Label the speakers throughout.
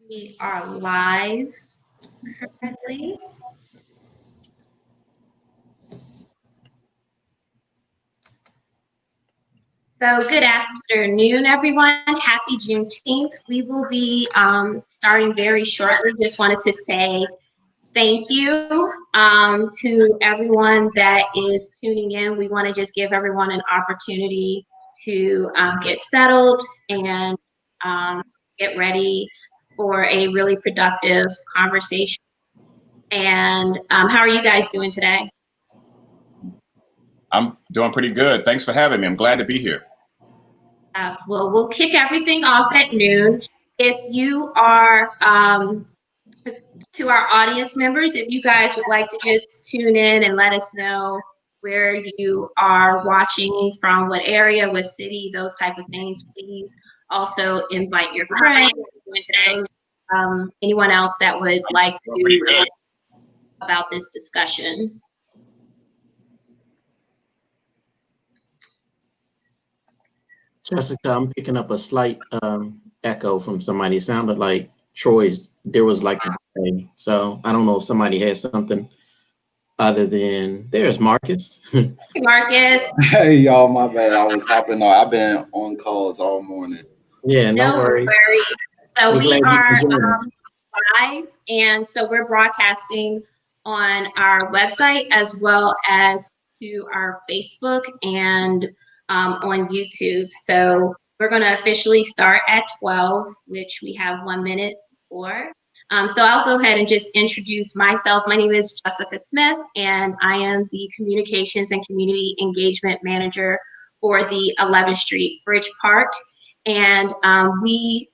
Speaker 1: We are live currently. So good afternoon, everyone. Happy Juneteenth. We will be starting very shortly. Just wanted to say thank you to everyone that is tuning in. We want to just give everyone an opportunity to get settled and get ready for a really productive conversation. And how are you guys doing today?
Speaker 2: I'm doing pretty good. Thanks for having me. I'm glad to be here.
Speaker 1: Well, we'll kick everything off at noon. If you are, to our audience members, if you guys would like to just tune in and let us know where you are watching from, what area, what city, those type of things, please also invite your friends, anyone else that would like to about this discussion.
Speaker 3: Jessica, I'm picking up a slight echo from somebody. It sounded like there was like a delay. So I don't know if somebody had something other than, there's Marcus.
Speaker 1: Hey, Marcus.
Speaker 4: Hey, y'all, my bad. I was hopping on. I've been on calls all morning.
Speaker 3: Yeah, no worries.
Speaker 1: So we are live, and so we're broadcasting on our website as well as to our Facebook and on YouTube. So we're going to officially start at 12, which we have 1 minute for. So I'll go ahead and just introduce myself. My name is Jessica Smith, and I am the Communications and Community Engagement Manager for the 11th Street Bridge Park. And we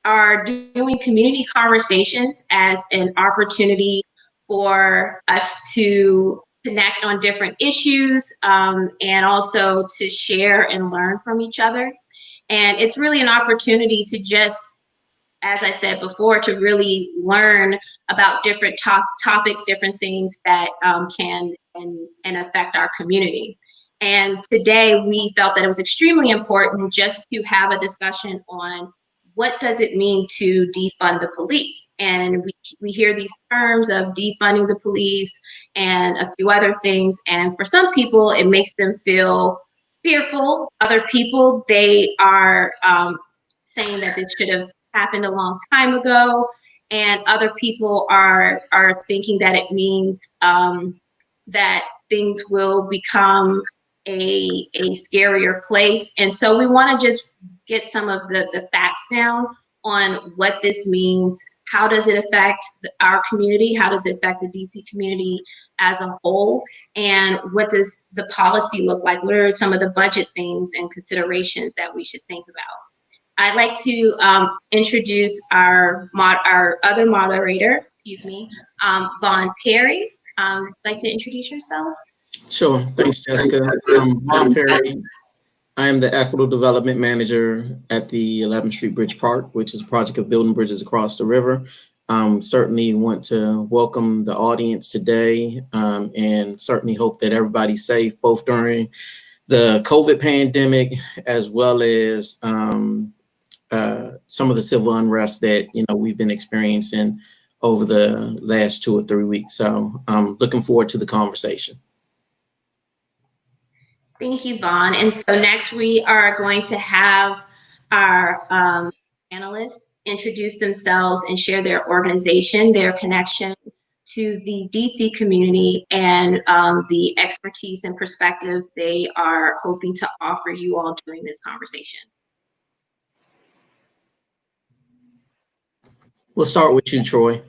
Speaker 1: are doing community conversations as an opportunity for us to connect on different issues and also to share and learn from each other. And it's really an opportunity to just, as I said before, to really learn about different topics, different things that can and affect our community. And today we felt that it was extremely important just to have a discussion on what does it mean to defund the police? And we hear these terms of defunding the police and a few other things. And for some people, it makes them feel fearful. Other people, they are saying that this should have happened a long time ago. And other people are thinking that it means that things will become a scarier place. And so we want to just get some of the facts down on what this means. How does it affect our community? How does it affect the DC community as a whole? And what does the policy look like? What are some of the budget things and considerations that we should think about? I'd like to introduce our other moderator, Vaughn Perry. Like to introduce yourself?
Speaker 3: Sure. Thanks, Jessica. Vaughn Perry. I am the Equitable Development Manager at the 11th Street Bridge Park, which is a project of building bridges across the river. Certainly want to welcome the audience today and certainly hope that everybody's safe, both during the COVID pandemic as well as some of the civil unrest that we've been experiencing over the last 2 or 3 weeks. So I'm looking forward to the conversation.
Speaker 1: Thank you, Vaughn. And so next we are going to have our panelists introduce themselves and share their organization, their connection to the DC community, and the expertise and perspective they are hoping to offer you all during this conversation.
Speaker 3: We'll start with you, Troy.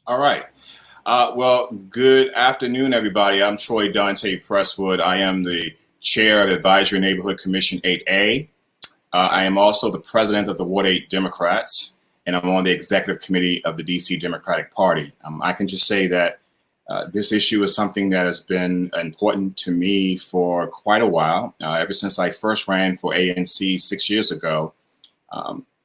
Speaker 2: All right. Well, good afternoon, everybody. I'm Troy Dante Presswood. I am the chair of the Advisory Neighborhood Commission 8A. I am also the president of the Ward 8 Democrats, and I'm on the executive committee of the DC Democratic Party. I can just say that this issue is something that has been important to me for quite a while. Ever since I first ran for ANC 6 years ago,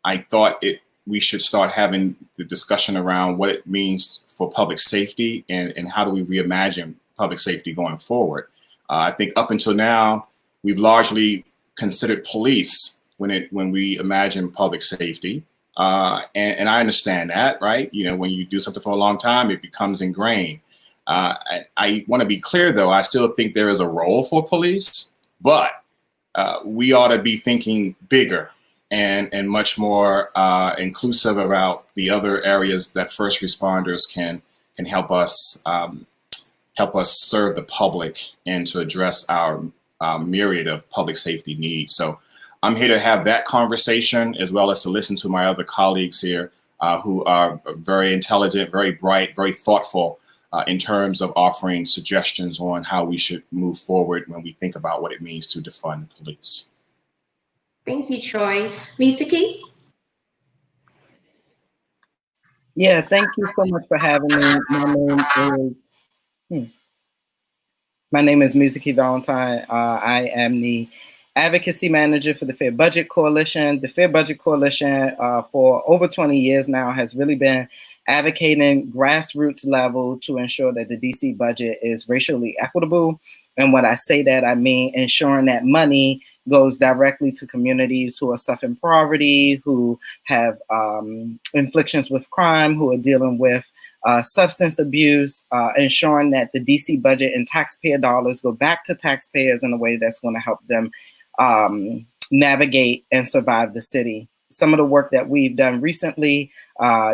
Speaker 2: I thought we should start having the discussion around what it means for public safety and how do we reimagine public safety going forward. I think up until now, we've largely considered police when we imagine public safety. And I understand that, right? You know, when you do something for a long time, it becomes ingrained. I want to be clear, though. I still think there is a role for police, but we ought to be thinking bigger and much more inclusive about the other areas that first responders can help us serve the public and to address our myriad of public safety needs. So I'm here to have that conversation, as well as to listen to my other colleagues here who are very intelligent, very bright, very thoughtful in terms of offering suggestions on how we should move forward when we think about what it means to defund the police.
Speaker 1: Thank you, Troy. Misaki?
Speaker 5: Yeah, thank you so much for having me. My name is Misaki Valentine. I am the advocacy manager for the Fair Budget Coalition. The Fair Budget Coalition for over 20 years now has really been advocating grassroots level to ensure that the DC budget is racially equitable. And when I say that, I mean ensuring that money goes directly to communities who are suffering poverty, who have inflictions with crime, who are dealing with substance abuse, ensuring that the DC budget and taxpayer dollars go back to taxpayers in a way that's going to help them navigate and survive the city. Some of the work that we've done recently,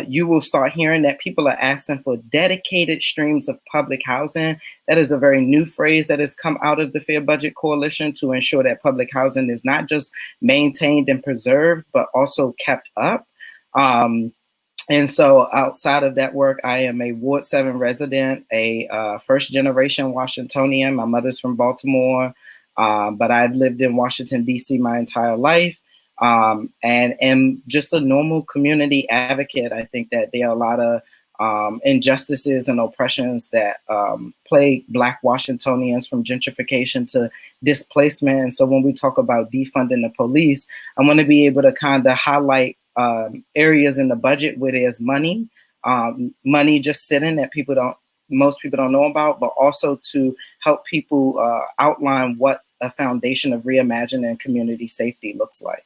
Speaker 5: you will start hearing that people are asking for dedicated streams of public housing. That is a very new phrase that has come out of the Fair Budget Coalition to ensure that public housing is not just maintained and preserved, but also kept up. And so outside of that work, I am a Ward 7 resident, a first generation Washingtonian. My mother's from Baltimore, but I've lived in Washington, D.C. my entire life. And am just a normal community advocate. I think that there are a lot of injustices and oppressions that plague Black Washingtonians, from gentrification to displacement. And so when we talk about defunding the police, I want to be able to kind of highlight areas in the budget where there's money just sitting that most people don't know about, but also to help people outline what a foundation of reimagining community safety looks like.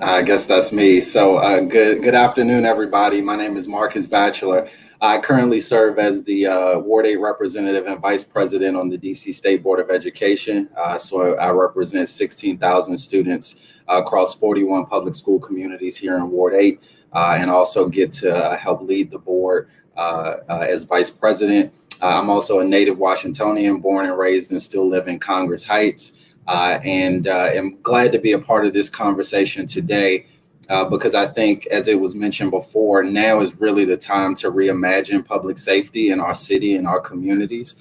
Speaker 4: I guess that's me. So good afternoon, everybody. My name is Marcus Batchelor. I currently serve as the Ward 8 representative and vice president on the DC State Board of Education. So I represent 16,000 students across 41 public school communities here in Ward 8, and also get to help lead the board as vice president. I'm also a native Washingtonian, born and raised and still live in Congress Heights. And am glad to be a part of this conversation today because I think, as it was mentioned before, now is really the time to reimagine public safety in our city and our communities,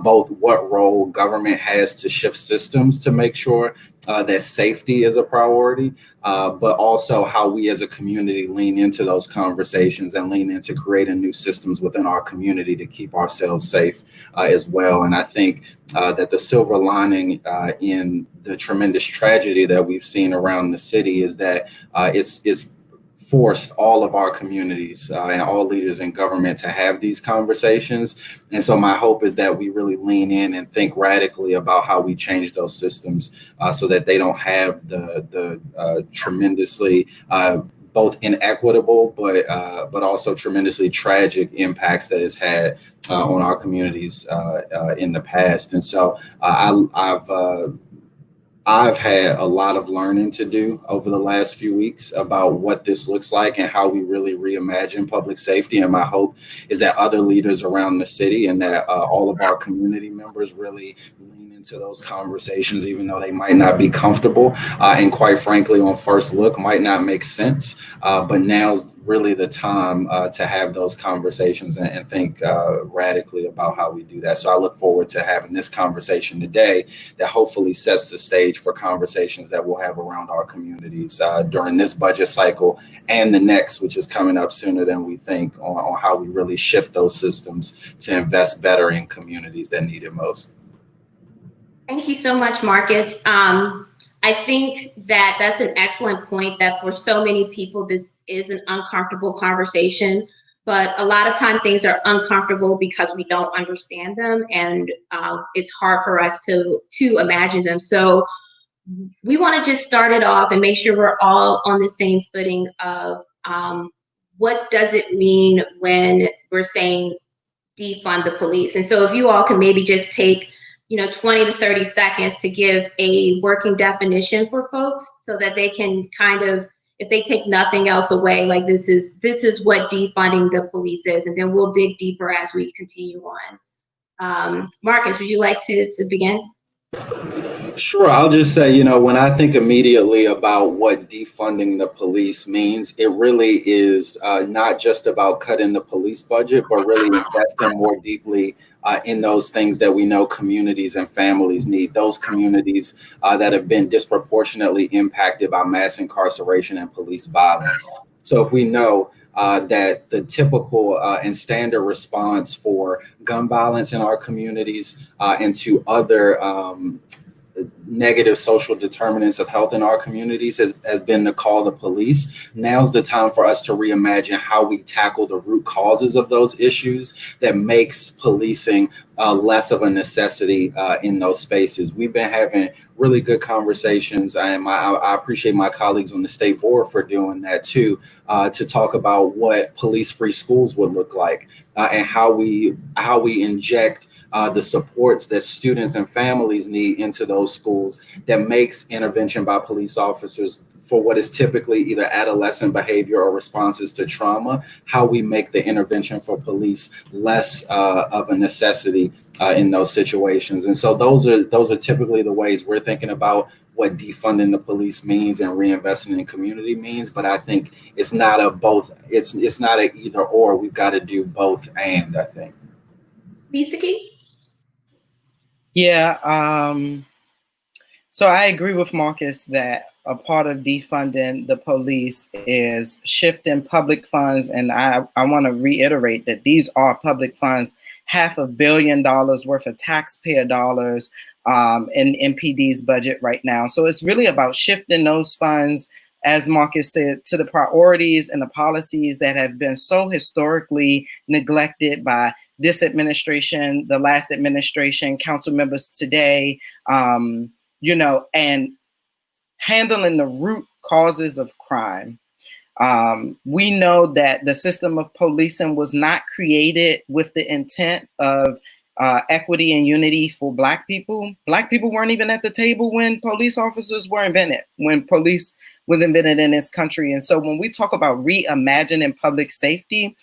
Speaker 4: both what role government has to shift systems to make sure that safety is a priority, but also how we as a community lean into those conversations and lean into creating new systems within our community to keep ourselves safe as well. And I think that the silver lining in the tremendous tragedy that we've seen around the city is that it's forced all of our communities and all leaders in government to have these conversations. And so my hope is that we really lean in and think radically about how we change those systems so that they don't have the tremendously both inequitable, but also tremendously tragic impacts that it's had on our communities in the past. And so I've had a lot of learning to do over the last few weeks about what this looks like and how we really reimagine public safety. And my hope is that other leaders around the city and that all of our community members really lean into those conversations, even though they might not be comfortable. And quite frankly, on first look, might not make sense. But now's really the time to have those conversations and think radically about how we do that. So I look forward to having this conversation today that hopefully sets the stage for conversations that we'll have around our communities during this budget cycle and the next, which is coming up sooner than we think, on how we really shift those systems to invest better in communities that need it most.
Speaker 1: Thank you so much, Marcus. I think that that's an excellent point, that for so many people, this is an uncomfortable conversation, but a lot of time things are uncomfortable because we don't understand them, and it's hard for us to imagine them. So we want to just start it off and make sure we're all on the same footing of what does it mean when we're saying defund the police. And so if you all can maybe just take 20 to 30 seconds to give a working definition for folks so that they can kind of, if they take nothing else away, like this is what defunding the police is, and then we'll dig deeper as we continue on. Marcus, would you like to begin?
Speaker 4: Sure. I'll just say, when I think immediately about what defunding the police means, it really is not just about cutting the police budget, but really investing more deeply in those things that we know communities and families need, those communities that have been disproportionately impacted by mass incarceration and police violence. So if we know that the typical and standard response for gun violence in our communities and to other negative social determinants of health in our communities has been to call the police. Now's the time for us to reimagine how we tackle the root causes of those issues that makes policing less of a necessity in those spaces. We've been having really good conversations, and I appreciate my colleagues on the state board for doing that too, to talk about what police-free schools would look like and how we inject the supports that students and families need into those schools that makes intervention by police officers for what is typically either adolescent behavior or responses to trauma, how we make the intervention for police less of a necessity in those situations. And so those are typically the ways we're thinking about what defunding the police means and reinvesting in community means. But I think it's not a both, it's not a either or. We've got to do both and, I think.
Speaker 1: Misaki?
Speaker 5: Yeah, so I agree with Marcus that a part of defunding the police is shifting public funds, and I want to reiterate that these are public funds, $500 million worth of taxpayer dollars in MPD's budget right now. So it's really about shifting those funds, as Marcus said, to the priorities and the policies that have been so historically neglected by this administration, the last administration, council members today, and handling the root causes of crime. We know that the system of policing was not created with the intent of equity and unity for Black people. Black people weren't even at the table when police officers were invented, when police was invented in this country. And so when we talk about reimagining public safety,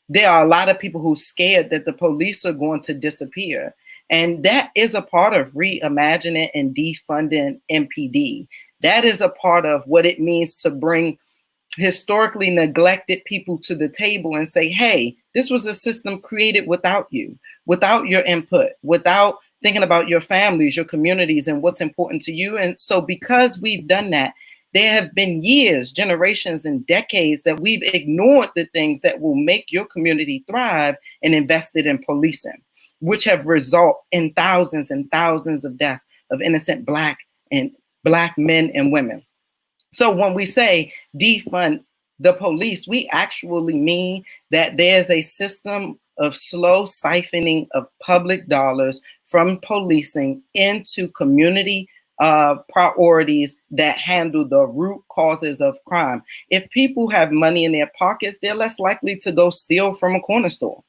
Speaker 5: there are a lot of people who are scared that the police are going to disappear. And that is a part of reimagining and defunding MPD. That is a part of what it means to bring historically neglected people to the table and say, hey, this was a system created without you, without your input, without thinking about your families, your communities, and what's important to you. And so because we've done that, there have been years, generations, and decades that we've ignored the things that will make your community thrive and invested in policing, which have resulted in thousands and thousands of deaths of innocent Black men and women. So when we say defund the police, we actually mean that there's a system of slow siphoning of public dollars from policing into community priorities that handle the root causes of crime. If people have money in their pockets, they're less likely to go steal from a corner store.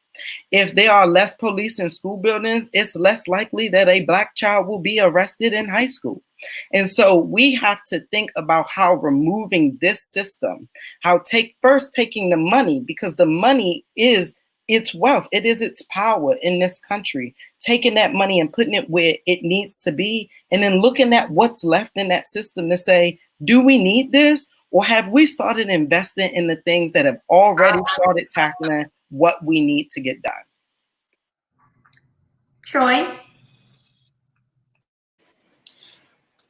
Speaker 5: If there are less police in school buildings, it's less likely that a Black child will be arrested in high school. And so we have to think about how removing this system, first taking the money, because the money is its wealth, it is its power in this country, taking that money and putting it where it needs to be, and then looking at what's left in that system to say, do we need this? Or have we started investing in the things that have already started tackling what we need to get done?
Speaker 1: Troy?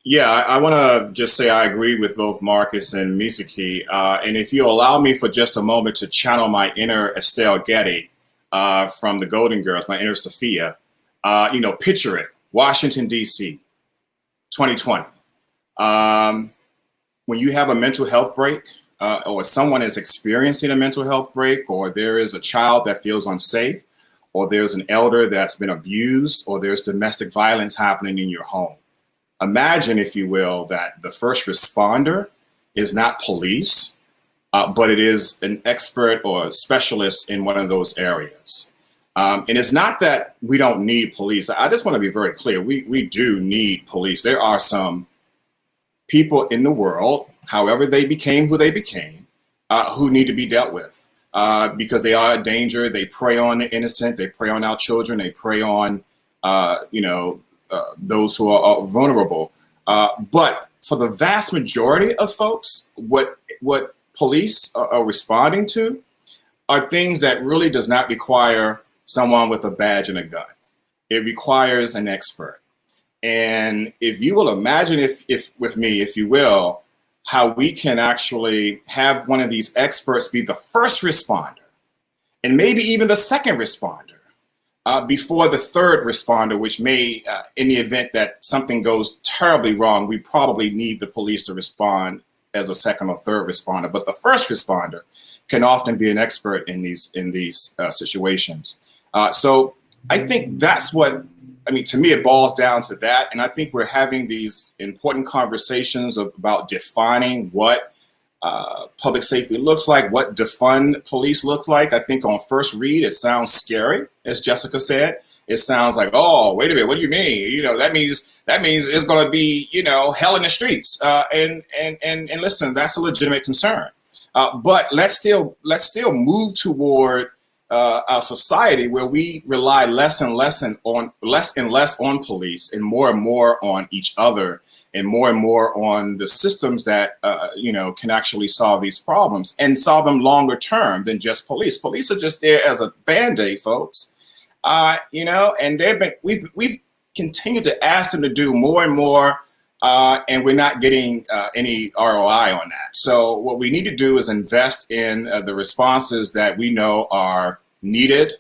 Speaker 2: Yeah, I want to just say I agree with both Marcus and Misaki. And if you allow me for just a moment to channel my inner Estelle Getty from the Golden Girls, my inner Sophia, picture it, Washington, D.C., 2020. When you have a mental health break or someone is experiencing a mental health break, or there is a child that feels unsafe, or there's an elder that's been abused, or there's domestic violence happening in your home. imagine, if you will, that the first responder is not police, but it is an expert or a specialist in one of those areas. And it's not that we don't need police. I just want to be very clear. We do need police. There are some people in the world, however they became who they became, who need to be dealt with because they are a danger. They prey on the innocent. They prey on our children. They prey on, those who are vulnerable. But for the vast majority of folks, what police are responding to are things that really does not require someone with a badge and a gun. It requires an expert. And if you will imagine, if with me, if you will, how we can actually have one of these experts be the first responder and maybe even the second responder before the third responder, which may, in the event that something goes terribly wrong, we probably need the police to respond as a second or third responder. But the first responder can often be an expert in these situations. So I think that's what, to me, it boils down to that. And I think we're having these important conversations about defining what public safety looks like, what defund police looks like. I think on first read, it sounds scary, as Jessica said. It sounds like, oh, wait a minute, what do you mean? That means it's going to be, hell in the streets. And listen, that's a legitimate concern. But let's still move toward a society where we rely less and less on police and more on each other and more on the systems that can actually solve these problems and solve them longer term than just police. Police are just there as a band-aid, folks. And we've continued to ask them to do more and more, and we're not getting any ROI on that. So what we need to do is invest in the responses that we know are needed.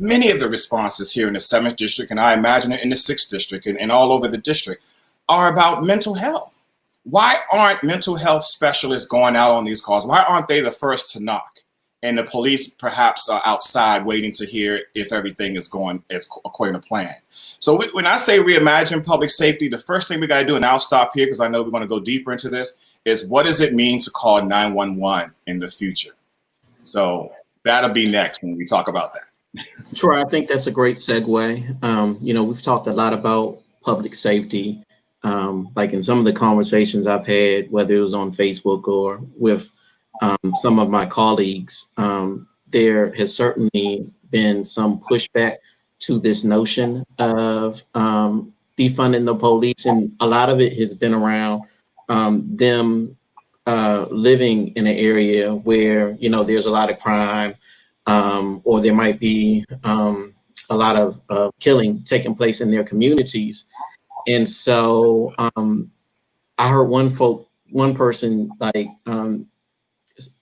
Speaker 2: Many of the responses here in the 7th district, and I imagine it in the 6th district and all over the district, are about mental health. Why aren't mental health specialists going out on these calls? Why aren't they the first to knock? And the police perhaps are outside waiting to hear if everything is going as according to plan. So when I say reimagine public safety, the first thing we got to do, and I'll stop here because I know we're going to go deeper into this, is what does it mean to call 911 in the future? So that'll be next when we talk about that.
Speaker 3: Troy, I think that's a great segue. We've talked a lot about public safety, like in some of the conversations I've had, whether it was on Facebook or with some of my colleagues, there has certainly been some pushback to this notion of defunding the police. And a lot of it has been around them living in an area where, there's a lot of crime, or there might be a lot of killing taking place in their communities. And so I heard one person like,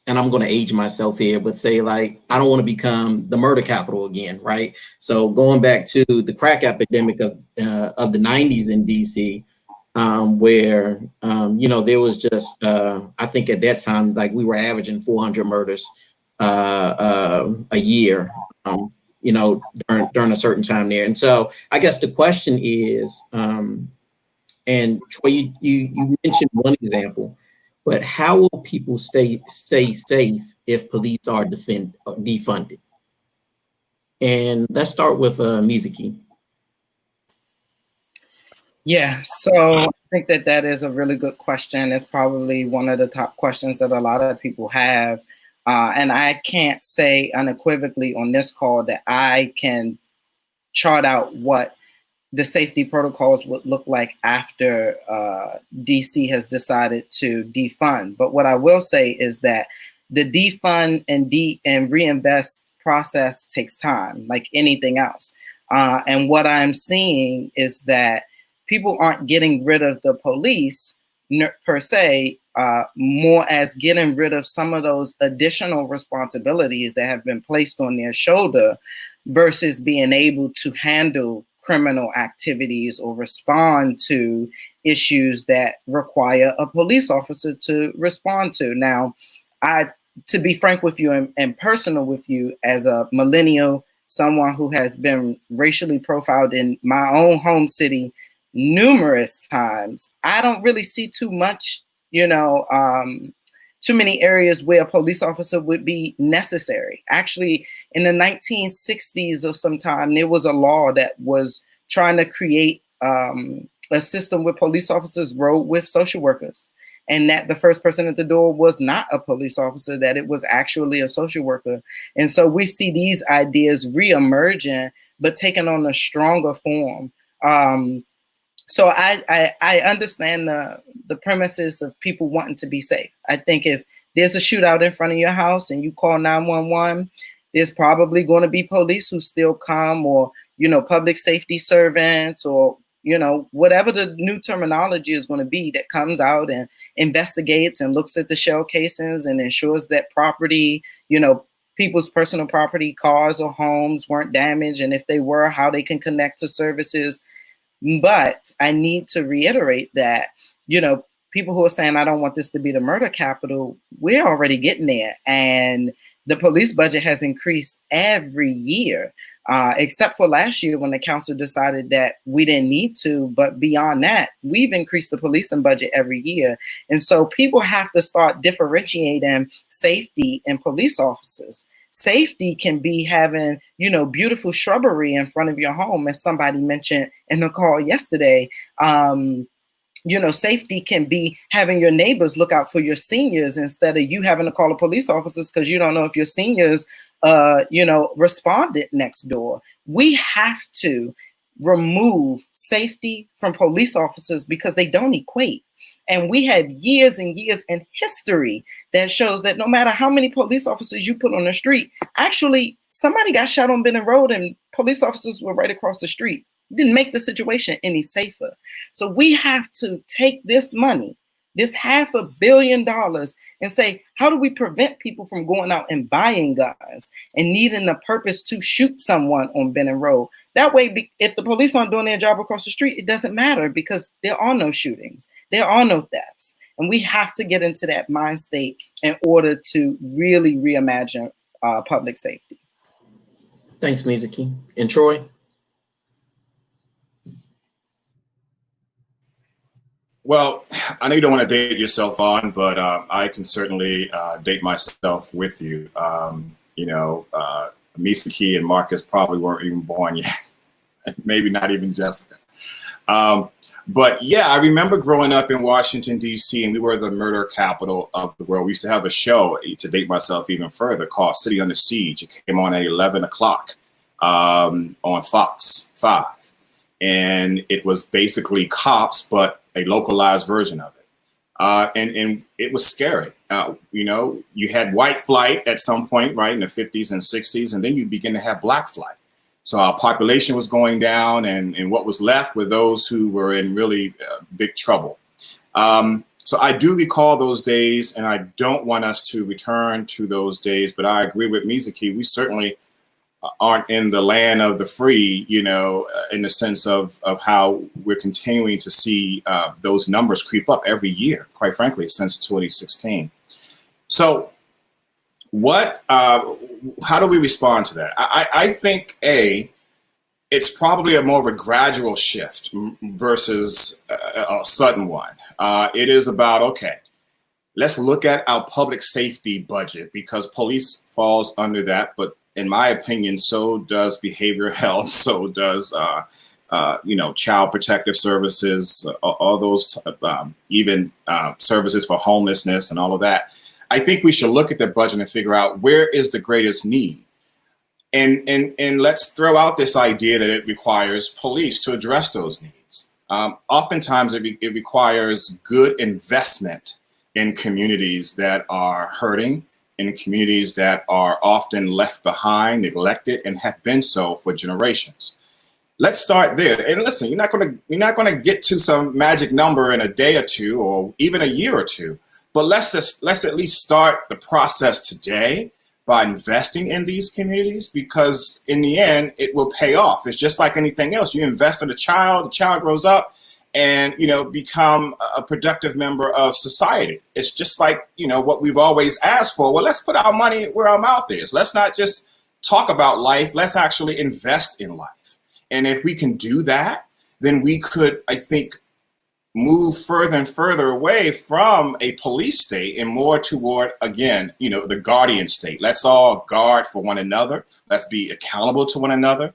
Speaker 3: and I'm going to age myself here, but say like, I don't want to become the murder capital again, right? So going back to the crack epidemic of the 90s in DC, where, there was just, I think at that time, like we were averaging 400 murders a year, during a certain time there. And so I guess the question is, and Troy, you mentioned one example, but how will people stay safe if police are defunded? And let's start with Mizuki.
Speaker 5: Yeah, so I think that is a really good question. It's probably one of the top questions that a lot of people have. And I can't say unequivocally on this call that I can chart out what the safety protocols would look like after DC has decided to defund. But what I will say is that the defund and reinvest process takes time, like anything else. And what I'm seeing is that people aren't getting rid of the police per se, more as getting rid of some of those additional responsibilities that have been placed on their shoulder versus being able to handle criminal activities or respond to issues that require a police officer to respond to. Now, to be frank with you and personal with you, as a millennial, someone who has been racially profiled in my own home city numerous times. I don't really see too much, too many areas where a police officer would be necessary. Actually, in the 1960s or sometime, there was a law that was trying to create a system where police officers rode with social workers, and that the first person at the door was not a police officer, that it was actually a social worker. And so we see these ideas reemerging, but taking on a stronger form. So I understand the premises of people wanting to be safe. I think if there's a shootout in front of your house and you call 911, there's probably going to be police who still come, or, public safety servants, or, whatever the new terminology is going to be, that comes out and investigates and looks at the shell casings and ensures that property, people's personal property, cars or homes weren't damaged. And if they were, how they can connect to services. But I need to reiterate that, people who are saying, I don't want this to be the murder capital, we're already getting there. And the police budget has increased every year, except for last year when the council decided that we didn't need to. But beyond that, we've increased the policing budget every year. And so people have to start differentiating safety and police officers. Safety can be having, beautiful shrubbery in front of your home, as somebody mentioned in the call yesterday. Safety can be having your neighbors look out for your seniors instead of you having to call the police officers because you don't know if your seniors, responded next door. We have to remove safety from police officers because they don't equate. And we have years and years in history that shows that no matter how many police officers you put on the street, actually somebody got shot on Benning Road and police officers were right across the street. Didn't make the situation any safer. So we have to take this money, this $500 million, and say, how do we prevent people from going out and buying guns and needing a purpose to shoot someone on Benning Road? That way, if the police aren't doing their job across the street, it doesn't matter because there are no shootings, there are no thefts. And we have to get into that mind state in order to really reimagine public safety.
Speaker 3: Thanks, Mizuki. And Troy?
Speaker 2: Well, I know you don't want to date yourself on, but I can certainly date myself with you. Misaki and Marcus probably weren't even born yet. Maybe not even Jessica. But yeah, I remember growing up in Washington, D.C., and we were the murder capital of the world. We used to have a show, to date myself even further, called City Under Siege. It came on at 11 o'clock on Fox 5. And it was basically cops, but a localized version of it. And it was scary. You had white flight at some point, right, in the 50s and 60s, and then you begin to have black flight. So our population was going down, and what was left were those who were in really big trouble. So I do recall those days, and I don't want us to return to those days, but I agree with Mizuki. We certainly aren't in the land of the free, in the sense of how we're continuing to see those numbers creep up every year, quite frankly, since 2016. So how do we respond to that? I think, it's probably a more of a gradual shift versus a sudden one. It is about, okay, let's look at our public safety budget because police falls under that, but in my opinion, so does behavioral health, so does, child protective services, all those, even services for homelessness and all of that. I think we should look at the budget and figure out where is the greatest need. And let's throw out this idea that it requires police to address those needs. Oftentimes, it requires good investment in communities that are hurting, in communities that are often left behind, neglected, and have been so for generations. Let's start there. And listen, you're not going to get to some magic number in a day or two, or even a year or two. But let's at least start the process today by investing in these communities, because in the end, it will pay off. It's just like anything else. You invest in a child, the child grows up and, become a productive member of society. It's just like, what we've always asked for. Well, let's put our money where our mouth is. Let's not just talk about life. Let's actually invest in life. And if we can do that, then we could, I think, move further and further away from a police state and more toward, again, the guardian state. Let's all guard for one another. Let's be accountable to one another,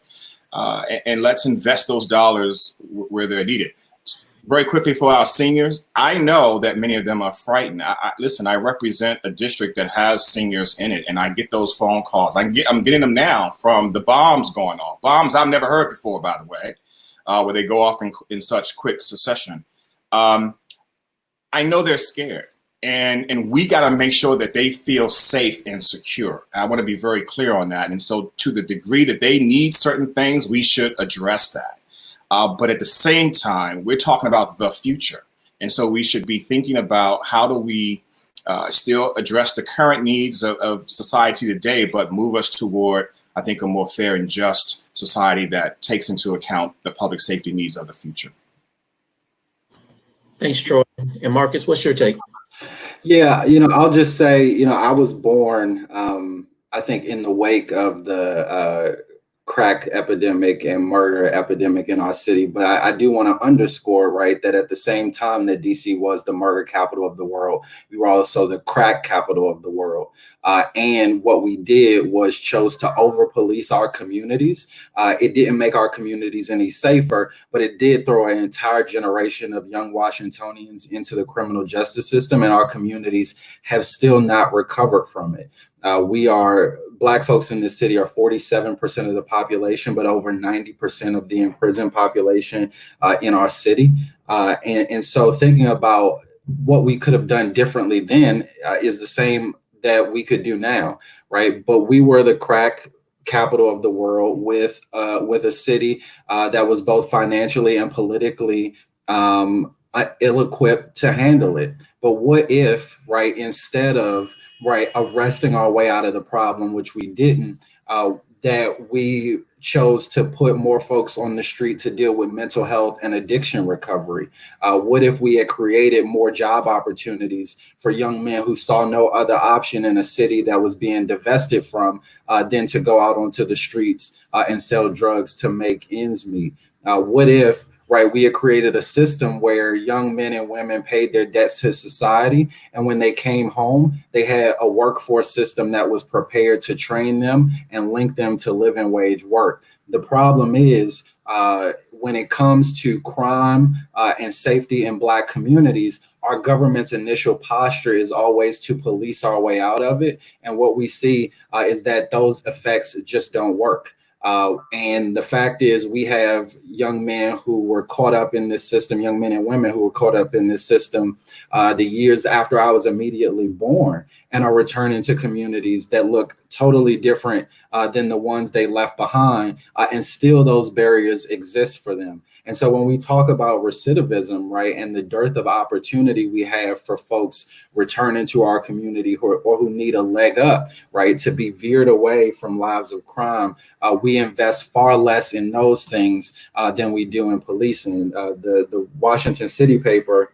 Speaker 2: and let's invest those dollars where they're needed. Very quickly for our seniors, I know that many of them are frightened. Listen, I represent a district that has seniors in it, and I get those phone calls. I'm getting them now from the bombs going on. Bombs I've never heard before, by the way, where they go off in such quick succession. I know they're scared, and we got to make sure that they feel safe and secure. I want to be very clear on that. And so to the degree that they need certain things, we should address that. But at the same time, we're talking about the future. And so we should be thinking about how do we still address the current needs of society today, but move us toward, I think, a more fair and just society that takes into account the public safety needs of the future.
Speaker 3: Thanks, Troy. And Marcus, what's your take?
Speaker 4: Yeah, I'll just say, I was born, I think, in the wake of the crack epidemic and murder epidemic in our city. But I do want to underscore, right, that at the same time that DC was the murder capital of the world, we were also the crack capital of the world. And what we did was chose to over-police our communities. It didn't make our communities any safer, but it did throw an entire generation of young Washingtonians into the criminal justice system, and our communities have still not recovered from it. Black folks in this city are 47% of the population, but over 90% of the imprisoned population in our city. And so thinking about what we could have done differently then is the same that we could do now, right? But we were the crack capital of the world with a city that was both financially and politically ill-equipped to handle it. But what if, right, instead of arresting our way out of the problem, which we didn't, that we chose to put more folks on the street to deal with mental health and addiction recovery? What if we had created more job opportunities for young men who saw no other option in a city that was being divested from than to go out onto the streets and sell drugs to make ends meet? What if, right, we had created a system where young men and women paid their debts to society, and when they came home, they had a workforce system that was prepared to train them and link them to living wage work. The problem is, when it comes to crime and safety in Black communities, our government's initial posture is always to police our way out of it. And what we see is that those effects just don't work. And the fact is, we have young men who were caught up in this system, young men and women who were caught up in this system the years after I was immediately born, and are returning to communities that look totally different than the ones they left behind. And still those barriers exist for them. And so when we talk about recidivism, right, and the dearth of opportunity we have for folks returning to our community or who need a leg up, right, to be veered away from lives of crime, we invest far less in those things than we do in policing. The Washington City paper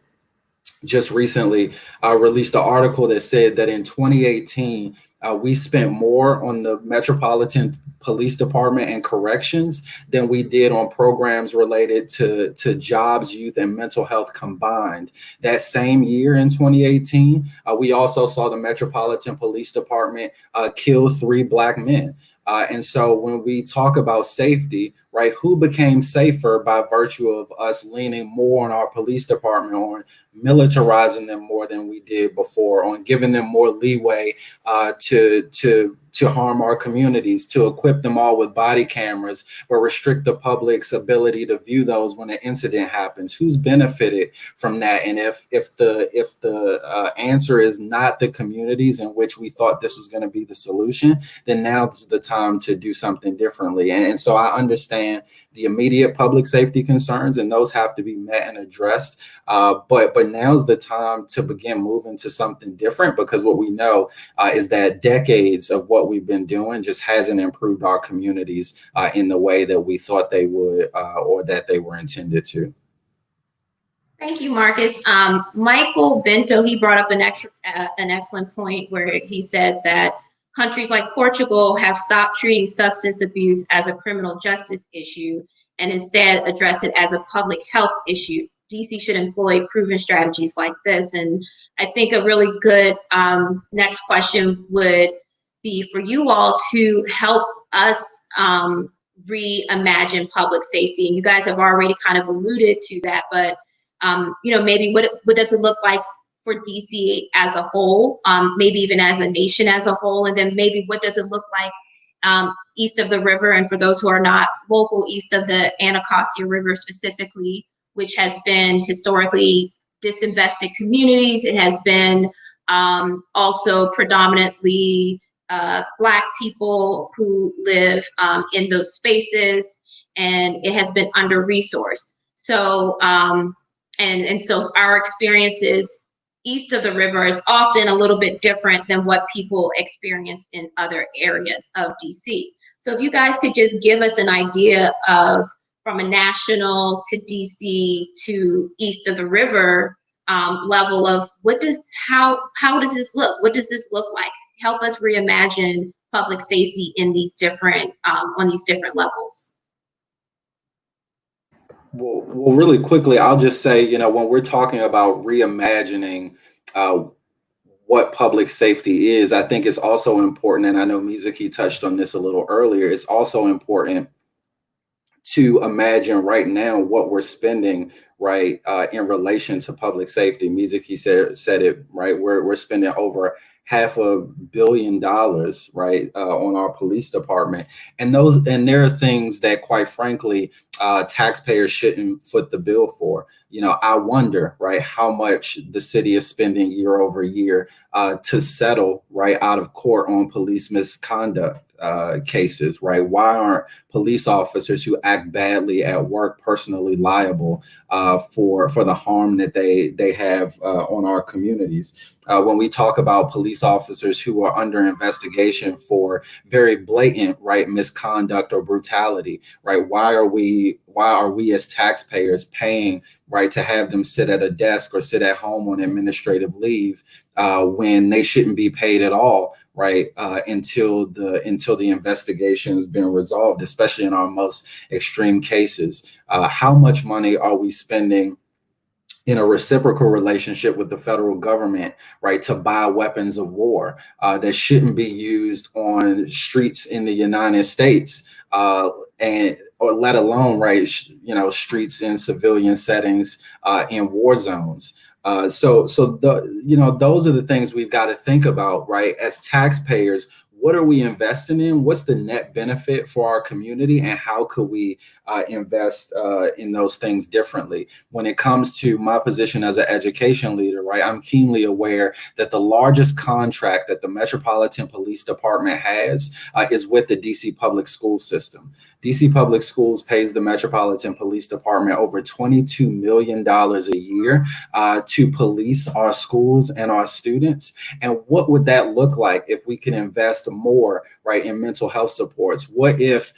Speaker 4: just recently released an article that said that in 2018, we spent more on the Metropolitan Police Department and corrections than we did on programs related to jobs, youth, and mental health combined. That same year in 2018, we also saw the Metropolitan Police Department kill 3 Black men. And so when we talk about safety, right, who became safer by virtue of us leaning more on our police department, on militarizing them more than we did before, on giving them more leeway to harm our communities, to equip them all with body cameras, but restrict the public's ability to view those when an incident happens? Who's benefited from that? And if the answer is not the communities in which we thought this was going to be the solution, then now's the time to do something differently. And so I understand the immediate public safety concerns, and those have to be met and addressed. But now's the time to begin moving to something different, because what we know is that decades of what we've been doing just hasn't improved our communities in the way that we thought they would or that they were intended to.
Speaker 1: Thank you, Marcus. Michael Bento, he brought up an excellent point where he said that countries like Portugal have stopped treating substance abuse as a criminal justice issue. and instead address it as a public health issue. DC should employ proven strategies like this. And I think a really good next question would be for you all to help us reimagine public safety. And you guys have already kind of alluded to that, but maybe what does it look like for DC as a whole, maybe even as a nation as a whole, and then maybe what does it look like east of the river, and for those who are not local, east of the Anacostia River specifically, which has been historically disinvested communities. It has been also predominantly Black people who live in those spaces, and it has been under-resourced. So, and so our experiences east of the river is often a little bit different than what people experience in other areas of DC. So if you guys could just give us an idea of, from a national to DC to east of the river level of how does this look? What does this look like? Help us reimagine public safety in these different on these different levels.
Speaker 4: Well, really quickly, I'll just say, when we're talking about reimagining what public safety is, I think it's also important, and I know Mizuki touched on this a little earlier, it's also important to imagine right now what we're spending, right, in relation to public safety. Mizuki said it, right, we're spending over $500 million, right, on our police department, and there are things that, quite frankly, taxpayers shouldn't foot the bill for. I wonder, right, how much the city is spending year over year to settle, right, out of court on police misconduct cases, right? Why aren't police officers who act badly at work personally liable for the harm that they have on our communities? When we talk about police officers who are under investigation for very blatant, right, misconduct or brutality, right? Why are we as taxpayers paying, right, to have them sit at a desk or sit at home on administrative leave when they shouldn't be paid at all, right, until the investigation has been resolved, especially in our most extreme cases? How much money are we spending in a reciprocal relationship with the federal government, right, to buy weapons of war that shouldn't be used on streets in the United States, or let alone, right, streets in civilian settings in war zones? So those are the things we've got to think about, right? As taxpayers, what are we investing in? What's the net benefit for our community, and how could we invest in those things differently? When it comes to my position as an education leader, right, I'm keenly aware that the largest contract that the Metropolitan Police Department has is with the DC Public School System. DC Public Schools pays the Metropolitan Police Department over $22 million a year to police our schools and our students. And what would that look like if we can invest more, right, in mental health supports? What if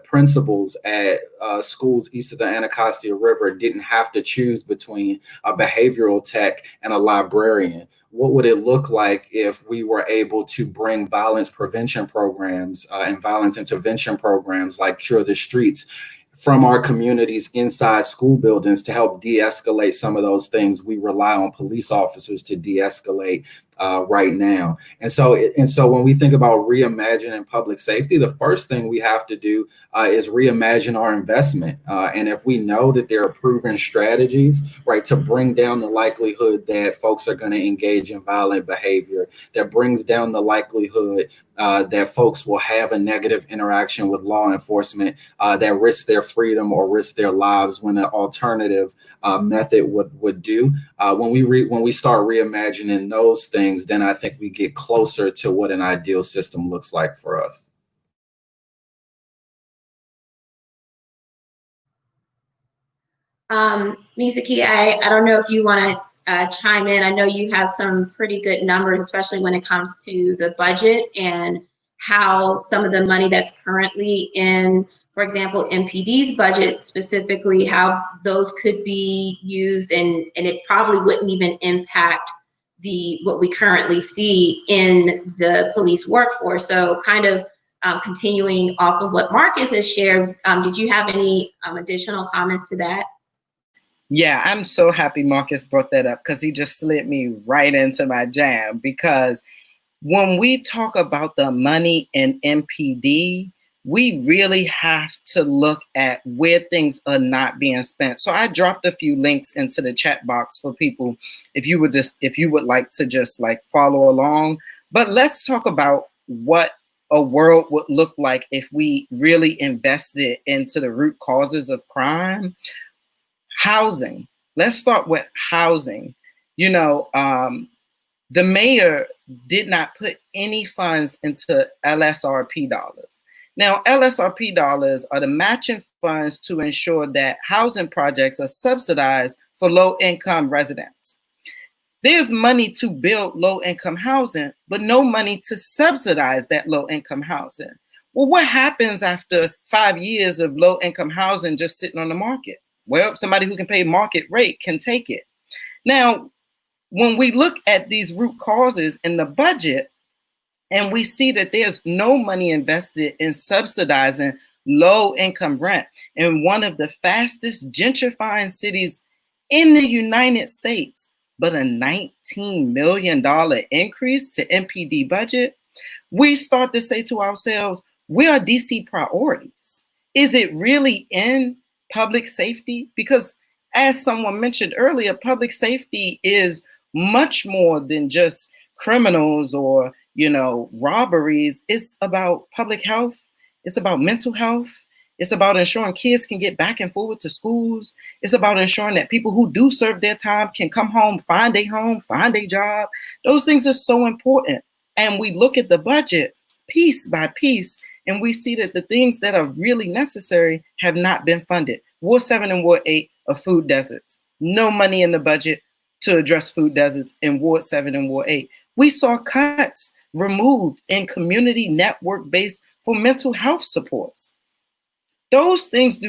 Speaker 4: principals at schools east of the Anacostia River didn't have to choose between a behavioral tech and a librarian? What would it look like if we were able to bring violence prevention programs and violence intervention programs like Cure the Streets from our communities inside school buildings to help de-escalate some of those things we rely on police officers to de-escalate right now? And so when we think about reimagining public safety, the first thing we have to do is reimagine our investment. And if we know that there are proven strategies, right, to bring down the likelihood that folks are going to engage in violent behavior, that brings down the likelihood that folks will have a negative interaction with law enforcement, that risk their freedom or risk their lives when an alternative method would do. When we start reimagining those things, then I think we get closer to what an ideal system looks like for us.
Speaker 1: Mizuki, I don't know if you want to chime in. I know you have some pretty good numbers, especially when it comes to the budget and how some of the money that's currently in, for example, MPD's budget specifically, how those could be used, and it probably wouldn't even impact what we currently see in the police workforce. So kind of continuing off of what Marcus has shared, did you have any additional comments to that?
Speaker 5: Yeah, I'm so happy Marcus brought that up because he just slid me right into my jam. Because when we talk about the money in MPD, we really have to look at where things are not being spent. So I dropped a few links into the chat box for people if you would like to just like follow along. But let's talk about what a world would look like if we really invested into the root causes of crime. Housing. Let's start with housing. The mayor did not put any funds into LSRP dollars. Now, LSRP dollars are the matching funds to ensure that housing projects are subsidized for low-income residents. There's money to build low-income housing, but no money to subsidize that low-income housing. Well, what happens after 5 years of low-income housing just sitting on the market? Well, somebody who can pay market rate can take it. Now, when we look at these root causes in the budget and we see that there's no money invested in subsidizing low-income rent in one of the fastest gentrifying cities in the United States, but a $19 million increase to MPD budget, we start to say to ourselves, where are DC priorities? Is it really in public safety? Because as someone mentioned earlier, public safety is much more than just criminals or, robberies. It's about public health. It's about mental health. It's about ensuring kids can get back and forward to schools. It's about ensuring that people who do serve their time can come home, find a job. Those things are so important. And we look at the budget piece by piece, and we see that the things that are really necessary have not been funded. Ward 7 and Ward 8 are food deserts. No money in the budget to address food deserts in Ward 7 and Ward 8. We saw cuts removed in community network based for mental health supports. Those things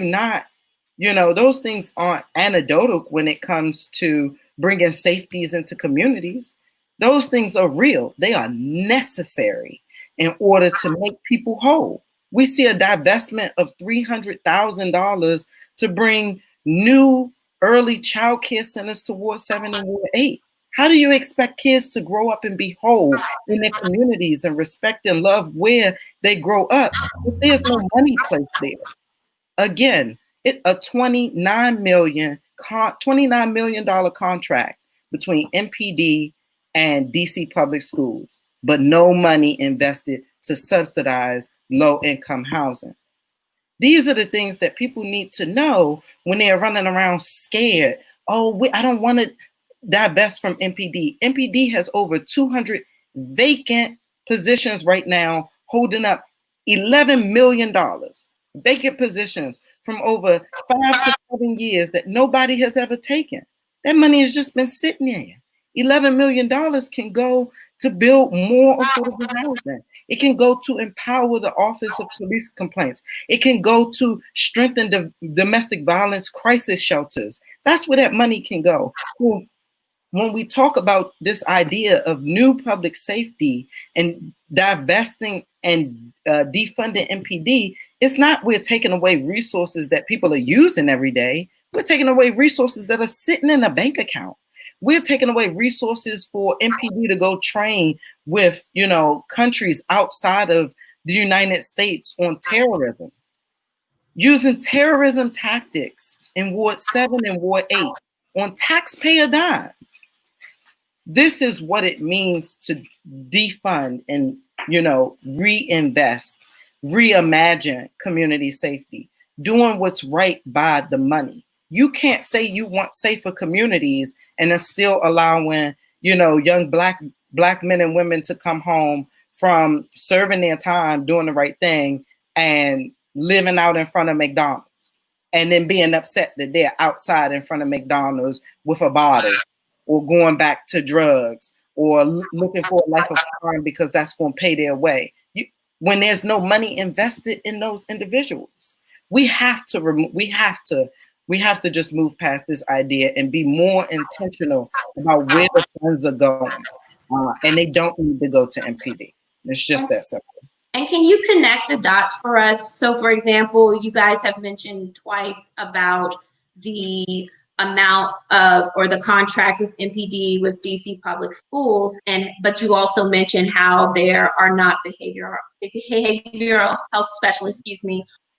Speaker 5: those things aren't anecdotal when it comes to bringing safeties into communities. Those things are real. They are necessary in order to make people whole. We see a divestment of $300,000 to bring new early child care centers to Ward 7 and Ward 8. How do you expect kids to grow up and be whole in their communities and respect and love where they grow up if there's no money placed there? Again, a $29 million contract between MPD and DC Public Schools, but no money invested to subsidize low-income housing. These are the things that people need to know when they're running around scared. I don't want to divest from MPD. MPD has over 200 vacant positions right now, holding up $11 million. Vacant positions from over 5 to 7 years that nobody has ever taken. That money has just been sitting there. $11 million can go to build more affordable housing. It can go to empower the Office of Police Complaints. It can go to strengthen the domestic violence crisis shelters. That's where that money can go. When we talk about this idea of new public safety and divesting and defunding MPD, it's not we're taking away resources that people are using every day. We're taking away resources that are sitting in a bank account. We're taking away resources for MPD to go train with, countries outside of the United States on terrorism. Using terrorism tactics in Ward 7 and Ward 8 on taxpayer dime. This is what it means to defund and, reinvest, reimagine community safety, doing what's right by the money. You can't say you want safer communities and then still allowing, young black men and women to come home from serving their time, doing the right thing, and living out in front of McDonald's, and then being upset that they're outside in front of McDonald's with a bottle, or going back to drugs, or looking for a life of crime because that's going to pay their way. When there's no money invested in those individuals, we have to just move past this idea and be more intentional about where the funds are going. And they don't need to go to MPD. It's just that simple.
Speaker 1: And can you connect the dots for us? So for example, you guys have mentioned twice about the amount of, or the contract with MPD with DC public schools, but you also mentioned how there are not behavioral health specialists,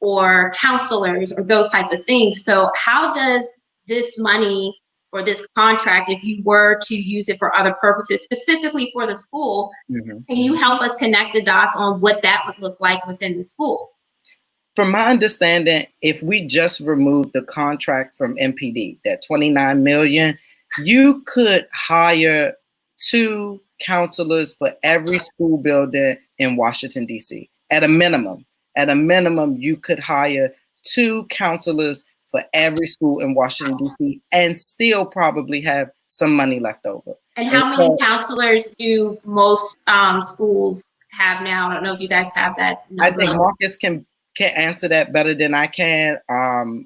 Speaker 1: or counselors or those type of things. So how does this money or this contract, if you were to use it for other purposes, specifically for the school, can you help us connect the dots on what that would look like within the school?
Speaker 5: From my understanding, if we just remove the contract from MPD, that $29 million, you could hire 2 counselors for every school building in Washington, D.C. At a minimum, you could hire 2 counselors for every school in Washington, D.C. and still probably have some money left over.
Speaker 1: And how many counselors do most schools have now? I don't know if you guys have that number.
Speaker 5: I think Marcus can answer that better than I can.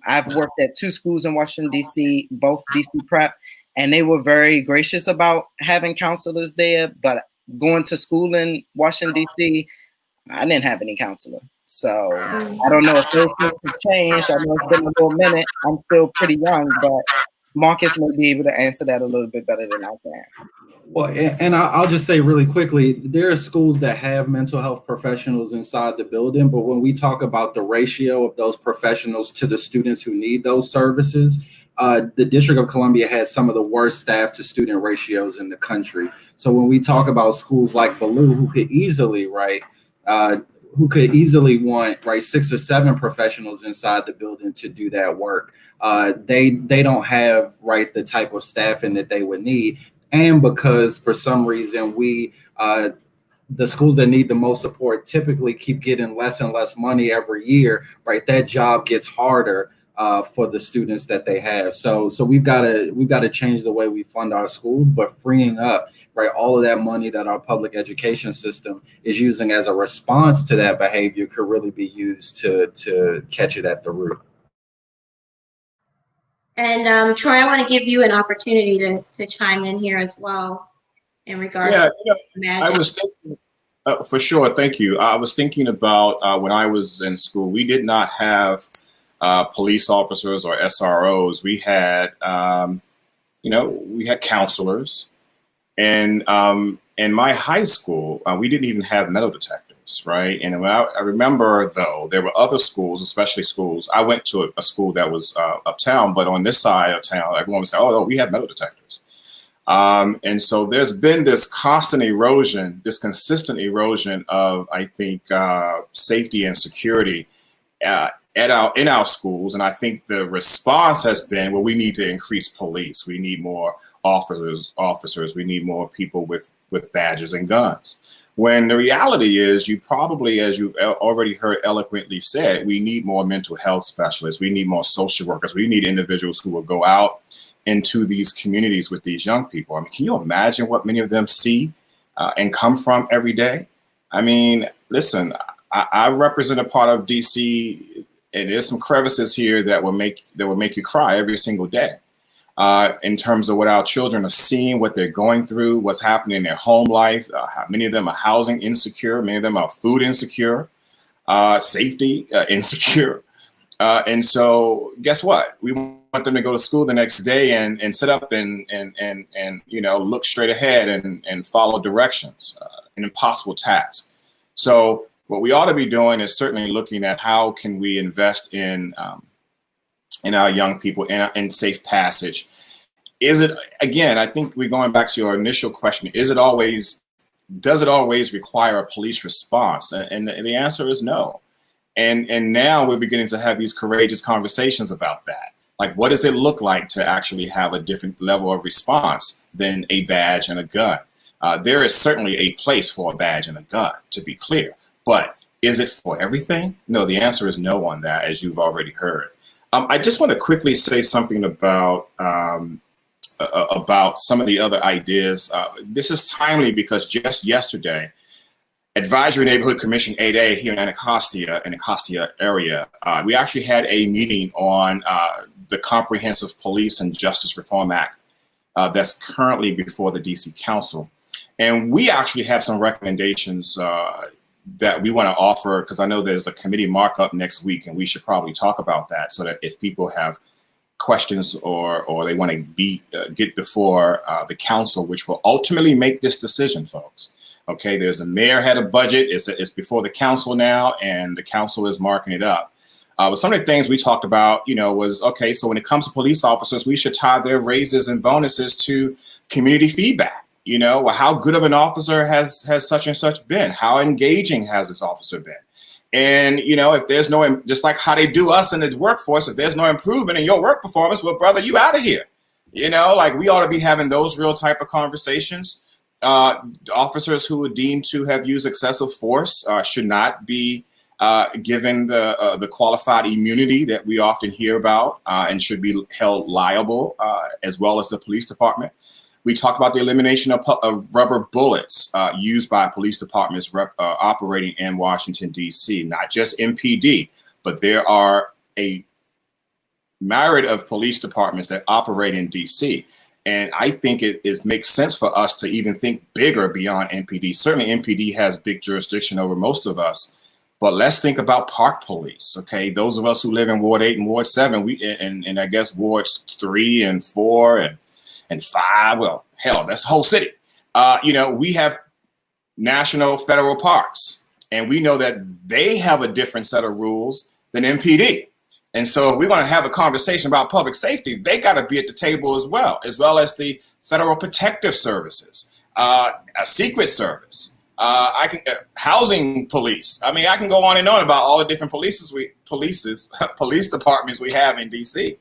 Speaker 5: I've worked at 2 schools in Washington, D.C., both D.C. prep, and they were very gracious about having counselors there. But going to school in Washington, D.C., I didn't have any counselor. So I don't know if those things have changed. I know it's been a little minute. I'm still pretty young, but Marcus may be able to answer that a little bit better than I can.
Speaker 4: Well, and I'll just say really quickly, there are schools that have mental health professionals inside the building, but when we talk about the ratio of those professionals to the students who need those services, the District of Columbia has some of the worst staff to student ratios in the country. So when we talk about schools like Ballou, who could easily, want 6 or 7 professionals inside the building to do that work, they don't have the type of staffing that they would need. And because for some reason the schools that need the most support typically keep getting less and less money every year, that job gets harder for the students that they have. So we've got to change the way we fund our schools, but freeing up all of that money that our public education system is using as a response to that behavior could really be used to catch it at the root.
Speaker 1: And Troy, I want to give you an opportunity to chime in here as well in regards to
Speaker 2: I was thinking, for sure, thank you. I was thinking about when I was in school, we did not have police officers or SROs. We had, we had counselors. And in my high school, we didn't even have metal detectors. Right. And I remember, though, there were other schools, especially schools. I went to a school that was uptown, but on this side of town, everyone would say, oh, no, we have metal detectors. And so there's been this constant erosion, this consistent erosion of, I think, safety and security in our schools. And I think the response has been, well, we need to increase police. We need more officers. We need more people with badges and guns. When the reality is, you probably, as you've already heard eloquently said, we need more mental health specialists. We need more social workers. We need individuals who will go out into these communities with these young people. I mean, can you imagine what many of them see and come from every day? I mean, listen, I represent a part of DC, and there's some crevices here that will make you cry every single day. In terms of what our children are seeing, what they're going through, what's happening in their home life. Many of them are housing insecure. Many of them are food insecure, safety insecure. And so guess what? We want them to go to school the next day and sit up and look straight ahead and follow directions, an impossible task. So what we ought to be doing is certainly looking at how can we invest in our young people in safe passage. Is it, again, I think we're going back to your initial question, does it always require a police response? And the answer is no. And now we're beginning to have these courageous conversations about that. Like, what does it look like to actually have a different level of response than a badge and a gun? There is certainly a place for a badge and a gun, to be clear. But is it for everything? No, the answer is no on that, as you've already heard. I just want to quickly say something about some of the other ideas. This is timely because just yesterday, Advisory Neighborhood Commission 8A here in Anacostia area, we actually had a meeting on the Comprehensive Police and Justice Reform Act that's currently before the DC Council. And we actually have some recommendations that we want to offer, because I know there's a committee markup next week, and we should probably talk about that, so that if people have questions or they want to get before the council, which will ultimately make this decision, folks. Okay, there's a mayor had a budget. It's before the council now, and the council is marking it up. But some of the things we talked about, was, okay, so when it comes to police officers, we should tie their raises and bonuses to community feedback. Well, how good of an officer has such and such been? How engaging has this officer been? And, if there's no, just like how they do us in the workforce, if there's no improvement in your work performance, well, brother, you out of here. Like we ought to be having those real type of conversations. Officers who are deemed to have used excessive force should not be given the qualified immunity that we often hear about, and should be held liable, as well as the police department. We talked about the elimination of rubber bullets used by police departments operating in Washington, D.C., not just MPD, but there are a myriad of police departments that operate in D.C. And I think it makes sense for us to even think bigger beyond MPD. Certainly MPD has big jurisdiction over most of us, but let's think about park police, okay? Those of us who live in Ward 8 and Ward 7, and I guess Wards 3 and 4 and 5, well, hell, that's the whole city. We have national federal parks, and we know that they have a different set of rules than MPD. And so if we're going to have a conversation about public safety, they got to be at the table as well as the Federal Protective Services, a Secret Service, housing police. I mean, I can go on and on about all the different police departments we have in DC.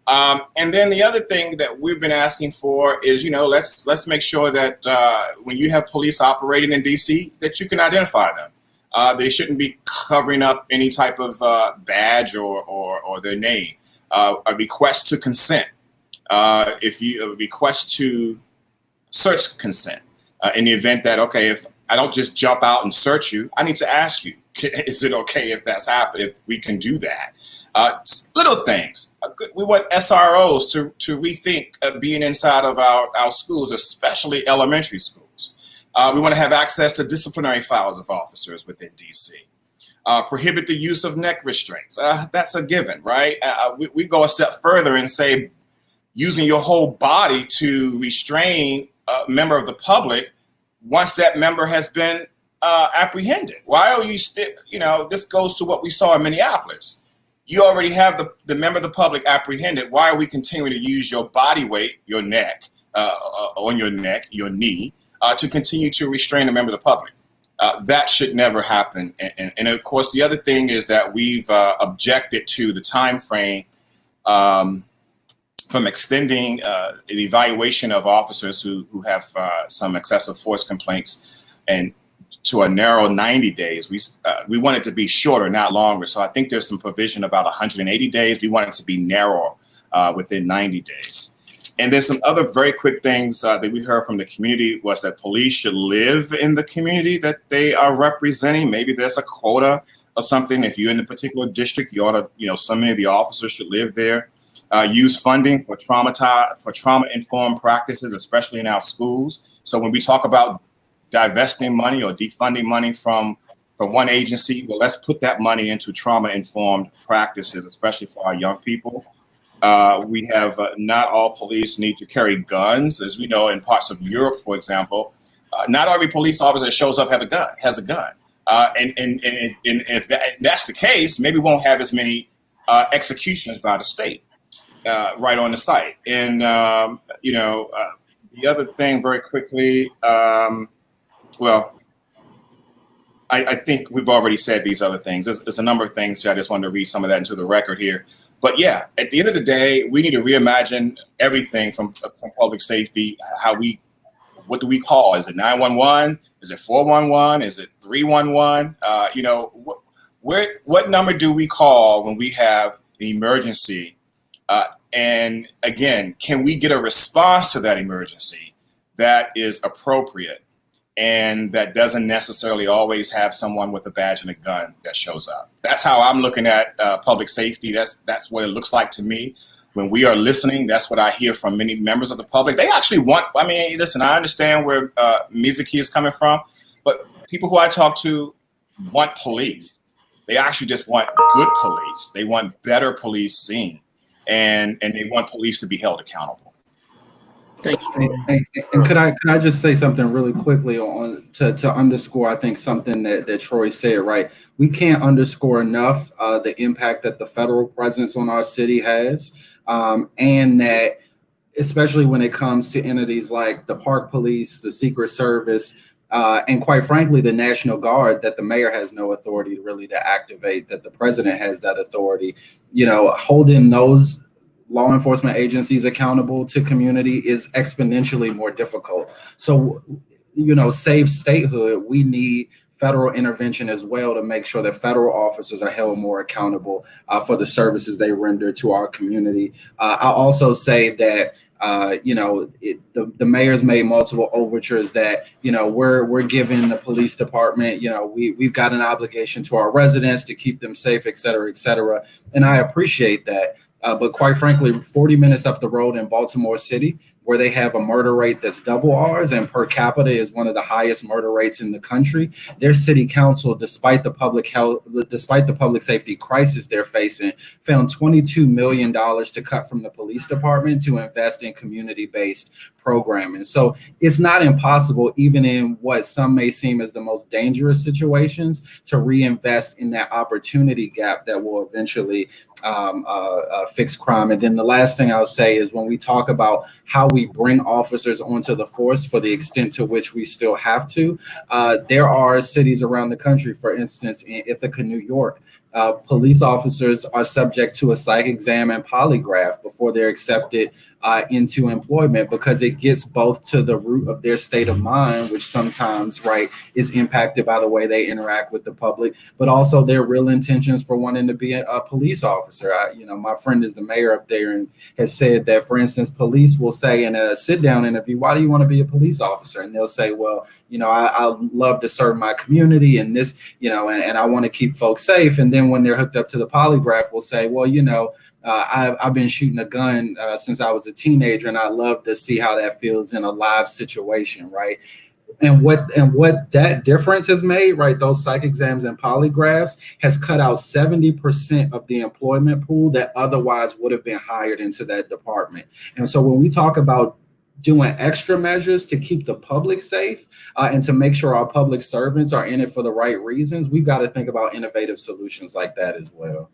Speaker 2: And then the other thing that we've been asking for is, let's make sure that when you have police operating in DC, that you can identify them. They shouldn't be covering up any type of badge or their name. A request to consent. If you request to search consent, in the event that, okay, if I don't just jump out and search you, I need to ask you, is it okay if that's happened, if we can do that? Little things. We want SROs to rethink being inside of our schools, especially elementary schools. We want to have access to disciplinary files of officers within DC. Prohibit the use of neck restraints. That's a given, right? We go a step further and say using your whole body to restrain a member of the public once that member has been apprehended. Why are you still, this goes to what we saw in Minneapolis. You already have the member of the public apprehended. Why are we continuing to use your body weight, your neck, on your neck, your knee, to continue to restrain a member of the public? That should never happen. And of course, the other thing is that we've objected to the time frame from extending the evaluation of officers who have some excessive force complaints and to a narrow 90 days. We want it to be shorter, not longer. So I think there's some provision about 180 days. We want it to be narrower within 90 days. And then some other very quick things that we heard from the community was that police should live in the community that they are representing. Maybe there's a quota or something. If you're in a particular district, you ought to, so many of the officers should live there. Use funding for trauma-informed practices, especially in our schools. So when we talk about divesting money or defunding money from one agency, well, let's put that money into trauma-informed practices, especially for our young people. We have not all police need to carry guns, as we know in parts of Europe, for example. Not every police officer that shows up has a gun. And if that's the case, maybe we won't have as many executions by the state right on the site. And the other thing, very quickly. I think we've already said these other things. There's a number of things. So I just wanted to read some of that into the record here. But yeah, at the end of the day, we need to reimagine everything from public safety. What do we call? Is it 911? Is it 411? Is it 311? What number do we call when we have an emergency? And again, can we get a response to that emergency that is appropriate and that doesn't necessarily always have someone with a badge and a gun that shows up? That's how I'm looking at public safety. That's what it looks like to me. When we are listening, that's what I hear from many members of the public. They actually listen, I understand where Mizuki is coming from, but people who I talk to want police. They actually just want good police. They want better policing, and they want police to be held accountable.
Speaker 3: Thank you.
Speaker 4: And could I just say something really quickly on to underscore, I think, something that Troy said, right? We can't underscore enough the impact that the federal presence on our city has, and that especially when it comes to entities like the Park Police, the Secret Service, and quite frankly, the National Guard, that the mayor has no authority really to activate, that the president has that authority. You know, holding those law enforcement agencies accountable to community is exponentially more difficult. So, you know, save statehood, we need federal intervention as well to make sure that federal officers are held more accountable for the services they render to our community. I'll also say that you know, the mayor's made multiple overtures that, you know, we're giving the police department, you know, we've got an obligation to our residents to keep them safe, et cetera, et cetera. And I appreciate that. But quite frankly, 40 minutes up the road in Baltimore City, where they have a murder rate that's double ours and per capita is one of the highest murder rates in the country, their city council, despite the public safety crisis they're facing, found $22 million to cut from the police department to invest in community-based programming. So it's not impossible, even in what some may seem as the most dangerous situations, to reinvest in that opportunity gap that will eventually fix crime. And then the last thing I'll say is when we talk about how we bring officers onto the force for the extent to which we still have to, there are cities around the country, for instance, in Ithaca, New York, police officers are subject to a psych exam and polygraph before they're accepted into employment, because it gets both to the root of their state of mind, which sometimes, right, is impacted by the way they interact with the public, but also their real intentions for wanting to be a police officer. You know, my friend is the mayor up there and has said that, for instance, police will say in a sit-down interview, "Why do you want to be a police officer?" And they'll say, "Well, you know, I love to serve my community and this, you know, and I want to keep folks safe." And then when they're hooked up to the polygraph, will say, "Well, you know, I've been shooting a gun since I was a teenager, and I love to see how that feels in a live situation," right? And what that difference has made, right? Those psych exams and polygraphs has cut out 70% of the employment pool that otherwise would have been hired into that department. And so when we talk about doing extra measures to keep the public safe and to make sure our public servants are in it for the right reasons, we've got to think about innovative solutions like that as well.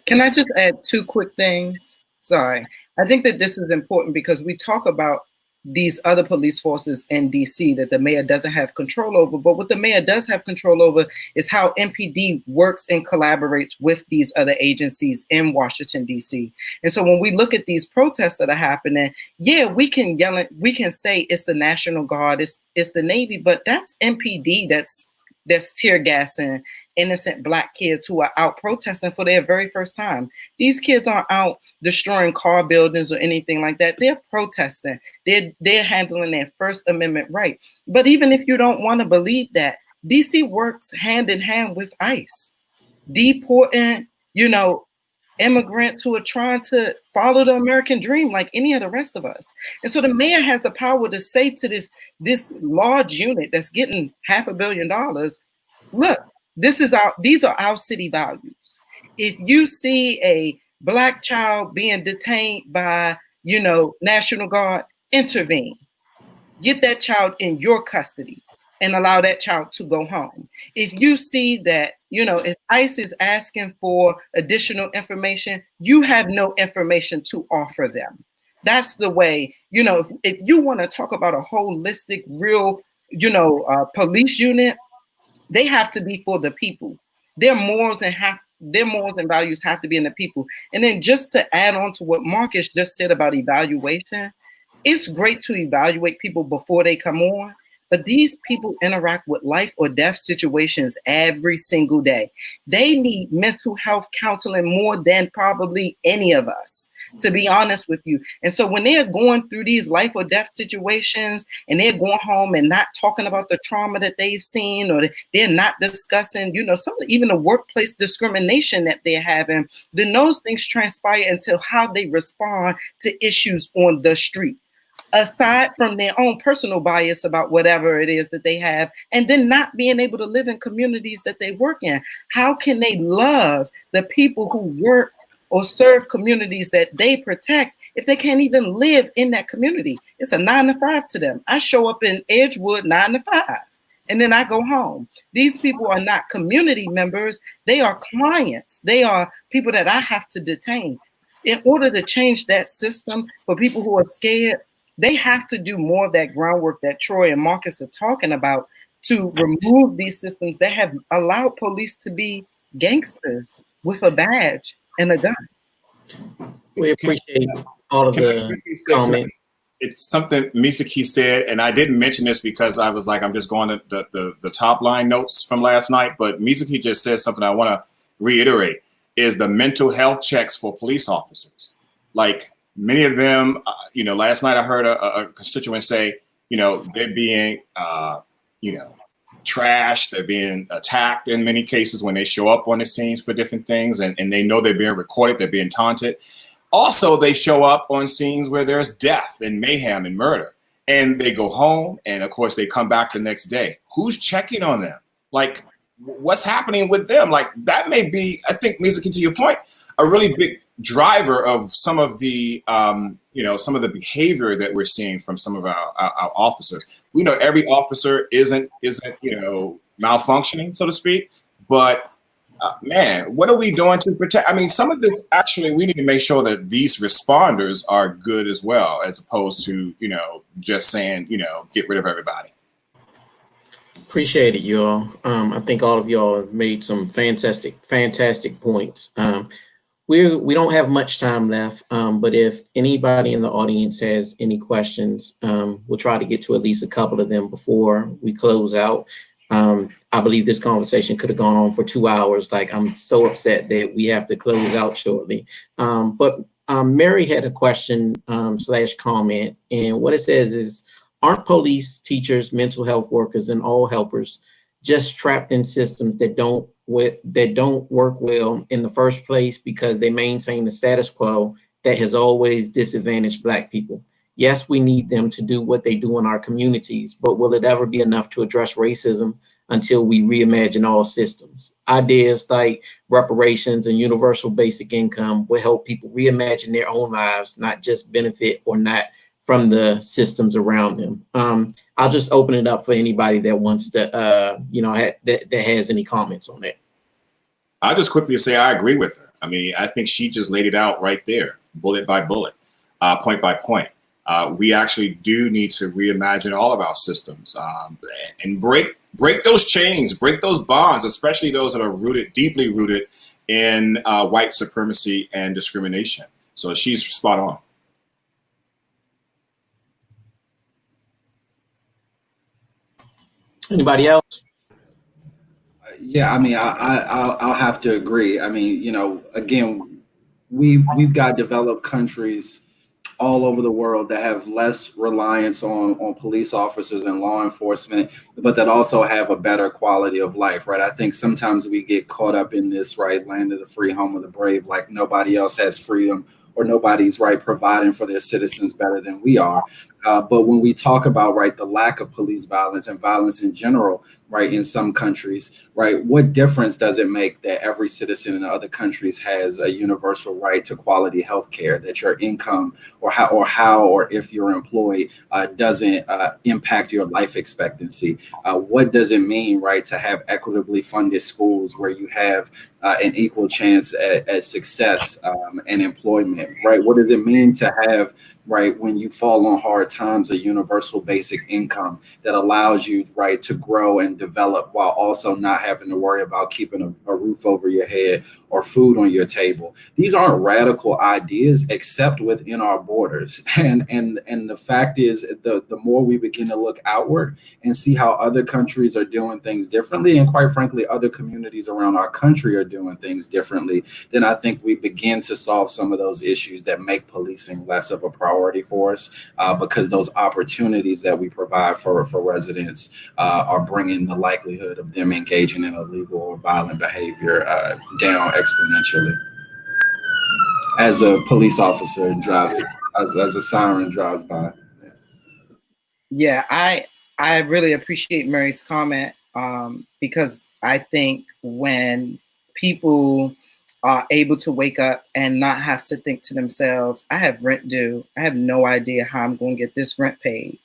Speaker 5: Can I just add two quick things? Sorry. I think that this is important because we talk about these other police forces in DC that the mayor doesn't have control over, but what the mayor does have control over is how MPD works and collaborates with these other agencies in Washington, DC. And so when we look at these protests that are happening, yeah, we can say it's the National Guard, it's the Navy, but that's MPD that's tear gassing innocent Black kids who are out protesting for their very first time. These kids aren't out destroying car buildings or anything like that. They're protesting. They're handling their First Amendment right. But even if you don't want to believe that, DC works hand in hand with ICE, deporting, you know, immigrants who are trying to follow the American dream like any of the rest of us. And so the mayor has the power to say to this large unit that's getting $500 million, look, these are our city values. If you see a Black child being detained by, you know, National Guard, intervene. Get that child in your custody and allow that child to go home. If you see that, you know, if ICE is asking for additional information, you have no information to offer them. That's the way, you know, if you want to talk about a holistic, real, you know, police unit, they have to be for the people. Their morals and values have to be in the people. And then just to add on to what Marcus just said about evaluation, it's great to evaluate people before they come on, but these people interact with life or death situations every single day. They need mental health counseling more than probably any of us, to be honest with you. And so when they're going through these life or death situations and they're going home and not talking about the trauma that they've seen, or they're not discussing, you know, even the workplace discrimination that they're having, then those things transpire into how they respond to issues on the street. aside from their own personal bias about whatever it is that they have, and then not being able to live in communities that they work in? How can they love the people who work or serve communities that they protect if they can't even live in that community? It's a 9 to 5 to them. I show up in Edgewood 9 to 5, and then I go home. These people are not community members. They are clients. They are people that I have to detain. In order to change that system for people who are scared, they have to do more of that groundwork that Troy and Marcus are talking about to remove these systems that have allowed police to be gangsters with a badge and a gun.
Speaker 3: We appreciate all of the comments.
Speaker 2: It's something Misaki said, and I didn't mention this because I was like, I'm just going to the top line notes from last night, but Misaki just said something I want to reiterate, is the mental health checks for police officers. Like, many of them, last night I heard a constituent say, they're being, trashed, they're being attacked in many cases when they show up on the scenes for different things, and they know they're being recorded, they're being taunted. Also, they show up on scenes where there's death and mayhem and murder, and they go home, and of course they come back the next day. Who's checking on them? Like, what's happening with them? Like, that may be, I think, Misaki, to your point, a really big driver of some of the, some of the behavior that we're seeing from some of our officers. We know every officer isn't malfunctioning, so to speak, but man, what are we doing to protect? I mean, some of this, actually, we need to make sure that these responders are good as well, as opposed to, just saying, get rid of everybody.
Speaker 3: Appreciate it, y'all. I think all of y'all have made some fantastic points. We don't have much time left, but if anybody in the audience has any questions, we'll try to get to at least a couple of them before we close out. I believe this conversation could have gone on for 2 hours. Like, I'm so upset that we have to close out shortly. But Mary had a question / comment, and what it says is, aren't police, teachers, mental health workers, and all helpers just trapped in systems that don't work well in the first place because they maintain the status quo that has always disadvantaged Black people? Yes, we need them to do what they do in our communities, but will it ever be enough to address racism until we reimagine all systems? Ideas like reparations and universal basic income will help people reimagine their own lives, not just benefit or not from the systems around them. I'll just open it up for anybody that wants to, that has any comments on that.
Speaker 2: I'll just quickly say I agree with her. I mean, I think she just laid it out right there, bullet by bullet, point by point. We actually do need to reimagine all of our systems and break those chains, break those bonds, especially those that are deeply rooted in white supremacy and discrimination. So she's spot on.
Speaker 3: Anybody else?
Speaker 4: Yeah, I mean, I'll have to agree. I mean, again, we've got developed countries all over the world that have less reliance on police officers and law enforcement, but that also have a better quality of life, right? I think sometimes we get caught up in this, right, land of the free, home of the brave, like nobody else has freedom or nobody's, right, providing for their citizens better than we are. But when we talk about, right, the lack of police violence and violence in general, right, in some countries, right, what difference does it make that every citizen in other countries has a universal right to quality health care, that your income or if you're employed doesn't impact your life expectancy? What does it mean, right, to have equitably funded schools where you have an equal chance at success and employment, right? What does it mean to have, right, when you fall on hard times, a universal basic income that allows you, right, to grow and develop while also not having to worry about keeping a roof over your head or food on your table? These aren't radical ideas except within our borders. And the fact is, the more we begin to look outward and see how other countries are doing things differently, and quite frankly, other communities around our country are doing things differently, then I think we begin to solve some of those issues that make policing less of a priority for us, because those opportunities that we provide for residents are bringing the likelihood of them engaging in illegal or violent behavior down exponentially. As a police officer drives, as a siren drives by.
Speaker 5: Yeah, I really appreciate Mary's comment, because I think when people are able to wake up and not have to think to themselves, I have rent due, I have no idea how I'm going to get this rent paid.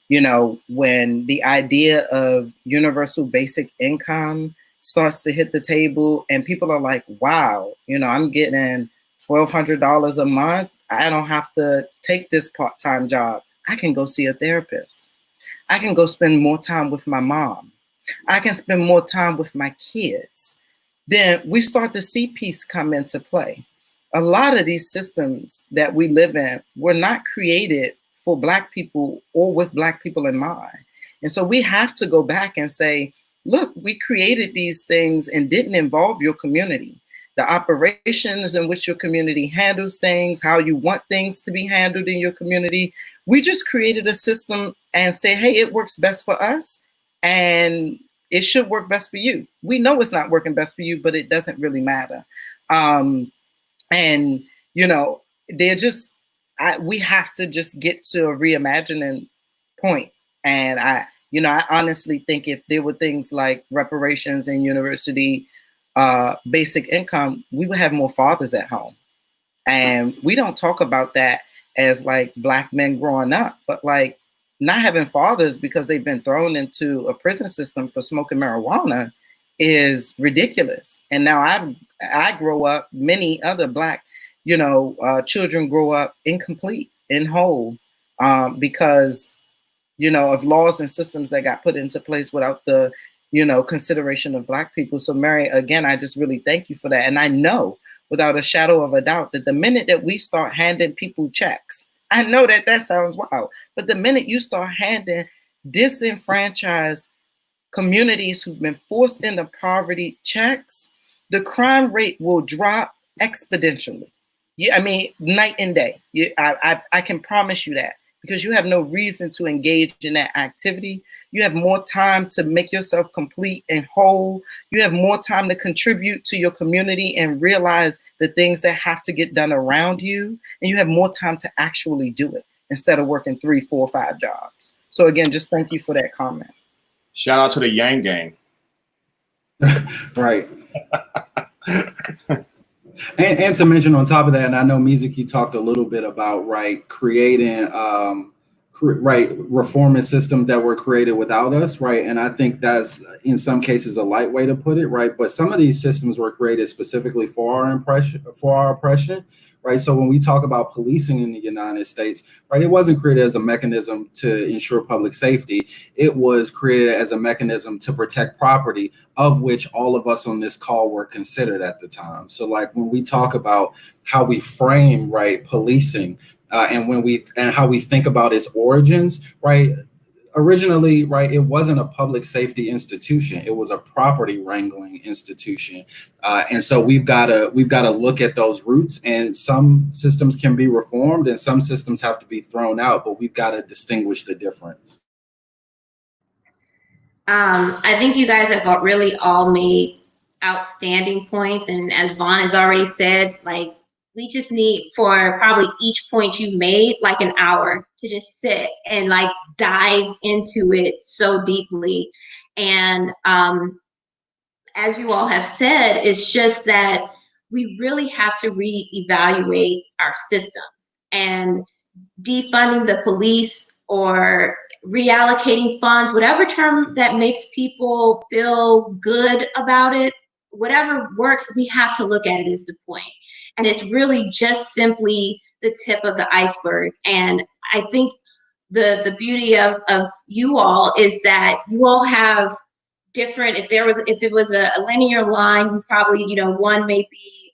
Speaker 5: You know, when the idea of universal basic income starts to hit the table and people are like, wow, you know, I'm getting $1,200 a month. I don't have to take this part-time job. I can go see a therapist. I can go spend more time with my mom. I can spend more time with my kids. Then we start to see peace come into play. A lot of these systems that we live in were not created for Black people or with Black people in mind. And so we have to go back and say, look, we created these things and didn't involve your community. The operations in which your community handles things, how you want things to be handled in your community. We just created a system and say, hey, it works best for us and it should work best for you. We know it's not working best for you, but it doesn't really matter. And, you know, they're just, we have to just get to a reimagining point. And I honestly think if there were things like reparations and university basic income, we would have more fathers at home. And we don't talk about that as like Black men growing up, but like not having fathers because they've been thrown into a prison system for smoking marijuana is ridiculous. And now I grow up, many other Black, children grow up incomplete, in whole, because, of laws and systems that got put into place without the, consideration of Black people. So Mary, again, I just really thank you for that. And I know without a shadow of a doubt that the minute that we start handing people checks, I know that sounds wild, but the minute you start handing disenfranchised communities who've been forced into poverty checks, the crime rate will drop exponentially. I mean, night and day. I can promise you that, because you have no reason to engage in that activity. You have more time to make yourself complete and whole. You have more time to contribute to your community and realize the things that have to get done around you. And you have more time to actually do it instead of working 3, 4, 5 jobs. So again, just thank you for that comment.
Speaker 2: Shout out to the Yang Gang.
Speaker 4: Right. And to mention on top of that, and I know Mizuki talked a little bit about, right, creating, reforming systems that were created without us, right? And I think that's in some cases a light way to put it, right? But some of these systems were created specifically for our oppression, right? So when we talk about policing in the United States, right, it wasn't created as a mechanism to ensure public safety. It was created as a mechanism to protect property, of which all of us on this call were considered at the time. So like when we talk about how we frame, right, policing, and how we think about its origins, right? Originally, right, it wasn't a public safety institution; it was a property wrangling institution, and so we've got to look at those roots. And some systems can be reformed, and some systems have to be thrown out. But we've got to distinguish the difference.
Speaker 1: I think you guys have really all made outstanding points, and as Vaughn has already said, like, we just need for probably each point you made like an hour to just sit and like dive into it so deeply. And as you all have said, it's just that we really have to reevaluate our systems, and defunding the police or reallocating funds, whatever term that makes people feel good about it, whatever works, we have to look at it as the point. And it's really just simply the tip of the iceberg. And I think the beauty of you all is that you all have different, if it was a linear line, you probably, one may be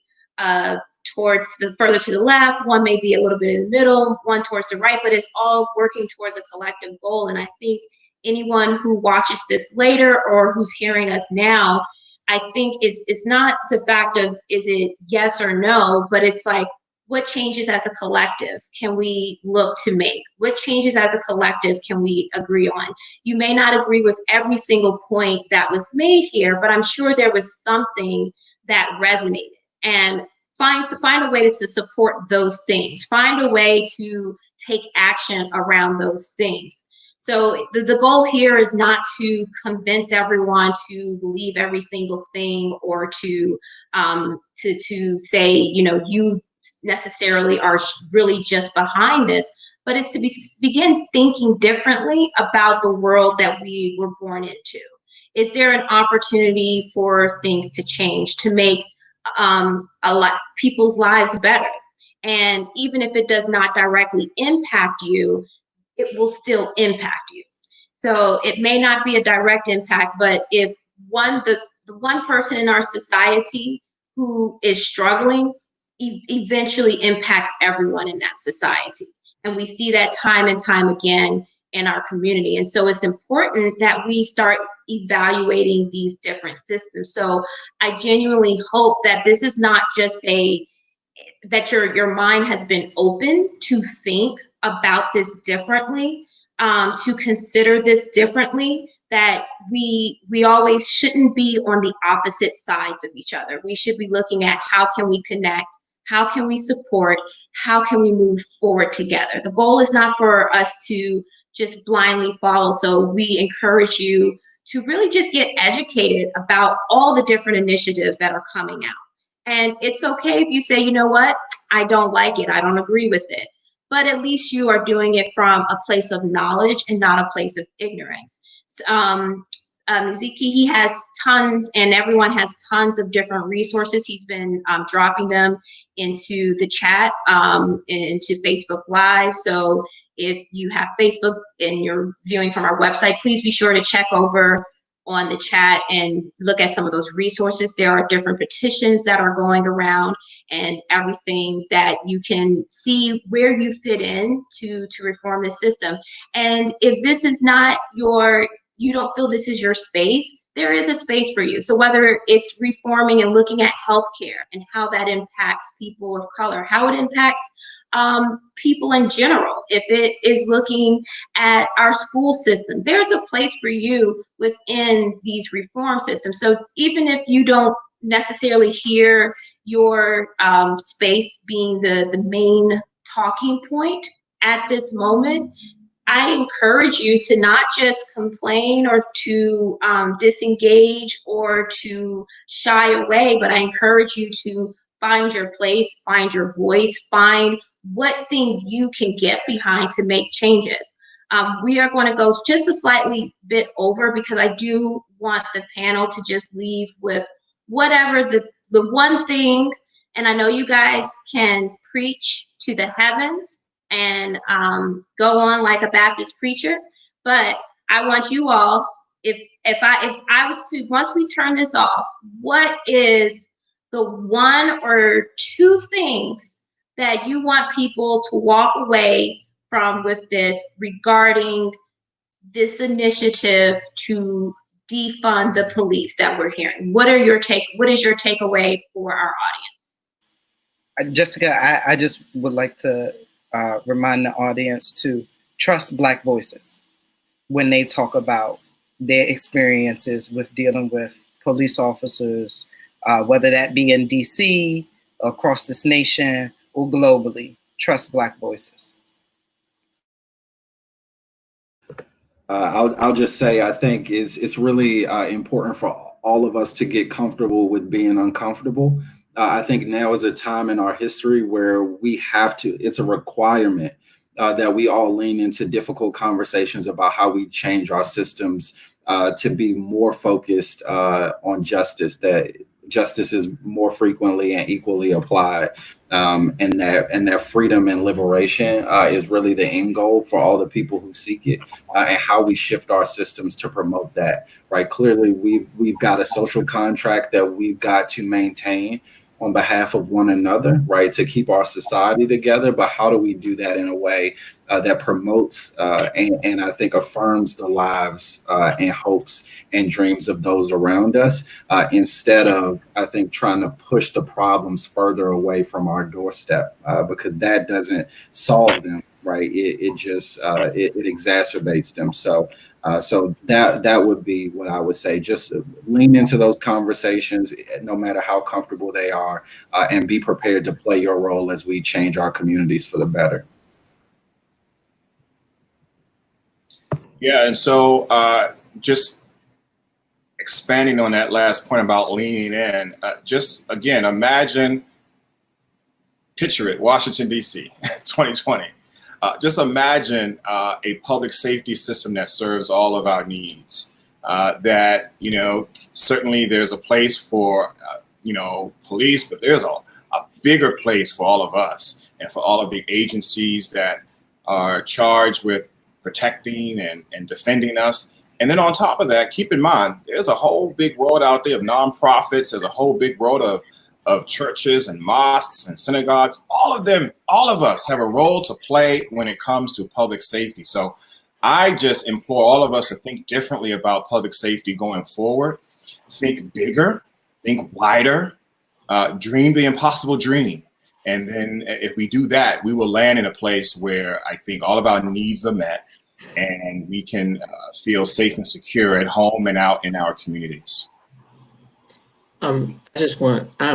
Speaker 1: towards the further to the left, one may be a little bit in the middle, one towards the right, but it's all working towards a collective goal. And I think anyone who watches this later or who's hearing us now, I think it's not the fact of is it yes or no, but it's like, what changes as a collective can we look to make? What changes as a collective can we agree on? You may not agree with every single point that was made here, but I'm sure there was something that resonated. And find a way to support those things. Find a way to take action around those things. So the goal here is not to convince everyone to believe every single thing, or to say, you know, you necessarily are really just behind this, but it's to begin thinking differently about the world that we were born into. Is there an opportunity for things to change, to make a lot people's lives better? And even if it does not directly impact you, it will still impact you. So it may not be a direct impact, but if the one person in our society who is struggling eventually impacts everyone in that society. And we see that time and time again in our community. And so it's important that we start evaluating these different systems. So I genuinely hope that this is not just that your mind has been open to think about this differently, to consider this differently, that we always shouldn't be on the opposite sides of each other. We should be looking at how can we connect, how can we support, how can we move forward together. The goal is not for us to just blindly follow. So we encourage you to really just get educated about all the different initiatives that are coming out. And it's okay if you say, you know what, I don't like it, I don't agree with it. But at least you are doing it from a place of knowledge and not a place of ignorance. Ziki, he has tons, and everyone has tons of different resources. He's been dropping them into the chat, into Facebook Live. So if you have Facebook and you're viewing from our website, please be sure to check over on the chat and look at some of those resources. There are different petitions that are going around and everything that you can see where you fit in to reform the system. And if this is not you don't feel this is your space, there is a space for you. So whether it's reforming and looking at healthcare and how that impacts people of color, how it impacts people in general, if it is looking at our school system, there's a place for you within these reform systems. So even if you don't necessarily hear your space being the main talking point at this moment, I encourage you to not just complain or to disengage or to shy away, but I encourage you to find your place, find your voice, find what thing you can get behind to make changes. We are going to go just a slightly bit over because I do want the panel to just leave with whatever the one thing, and I know you guys can preach to the heavens and go on like a Baptist preacher, but I want you all, if I was to, once we turn this off, what is the one or two things that you want people to walk away from with this regarding this initiative to defund the police that we're hearing? What is your takeaway for our audience?
Speaker 5: Jessica, I just would like to remind the audience to trust Black voices when they talk about their experiences with dealing with police officers, whether that be in DC, across this nation, or globally. Trust Black voices.
Speaker 4: I'll just say I think it's really important for all of us to get comfortable with being uncomfortable. I think now is a time in our history where we have to, it's a requirement that we all lean into difficult conversations about how we change our systems to be more focused on justice, that justice is more frequently and equally applied, and that freedom and liberation is really the end goal for all the people who seek it, and how we shift our systems to promote that. Right? Clearly, we've got a social contract that we've got to maintain on behalf of one another, right, to keep our society together. But how do we do that in a way that promotes and I think affirms the lives and hopes and dreams of those around us, instead of, I think, trying to push the problems further away from our doorstep, because that doesn't solve them, right? It just it exacerbates them. So that would be what I would say. Just lean into those conversations, no matter how comfortable they are, and be prepared to play your role as we change our communities for the better.
Speaker 2: Yeah, and so just expanding on that last point about leaning in, just again, picture it, Washington, D.C., 2020. Just imagine a public safety system that serves all of our needs. That, certainly there's a place for, police, but there's a bigger place for all of us and for all of the agencies that are charged with protecting and defending us. And then on top of that, keep in mind, there's a whole big world out there of nonprofits. There's a whole big world of churches and mosques and synagogues. All of us have a role to play when it comes to public safety. So I just implore all of us to think differently about public safety going forward. Think bigger, think wider, dream the impossible dream. And then if we do that, we will land in a place where I think all of our needs are met and we can feel safe and secure at home and out in our communities.
Speaker 3: I'm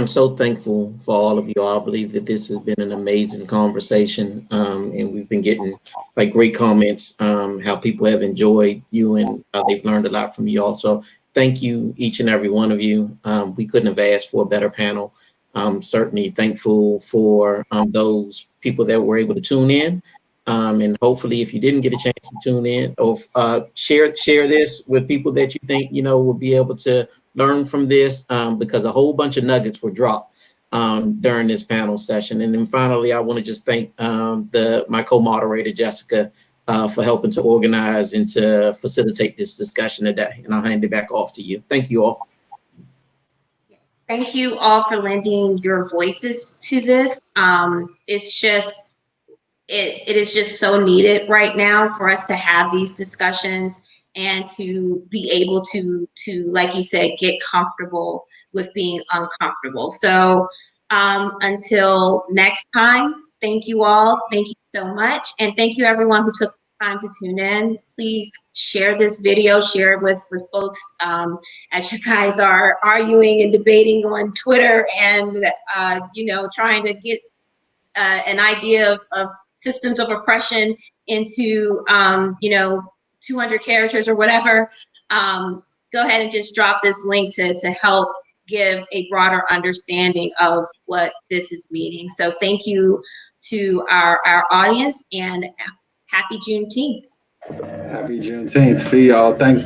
Speaker 3: so thankful for all of you all. I believe that this has been an amazing conversation, and we've been getting great comments, how people have enjoyed you and how they've learned a lot from you all. So thank you, each and every one of you. We couldn't have asked for a better panel. Certainly thankful for those people that were able to tune in. And hopefully, if you didn't get a chance to tune in or share this with people that you think, will be able to learn from this, because a whole bunch of nuggets were dropped during this panel session. And then finally, I want to just thank my co-moderator, Jessica, for helping to organize and to facilitate this discussion today. And I'll hand it back off to you. Thank you all.
Speaker 1: Thank you all for lending your voices to this. It is just so needed right now for us to have these discussions and to be able to, like you said, get comfortable with being uncomfortable. So until next time, thank you all. Thank you so much. And thank you everyone who took the time to tune in. Please share this video, share it with folks as you guys are arguing and debating on Twitter and, trying to get an idea of systems of oppression into, 200 characters or whatever. Go ahead and just drop this link to help give a broader understanding of what this is meaning. So thank you to our audience and happy Juneteenth.
Speaker 4: Happy Juneteenth. See y'all. Thanks.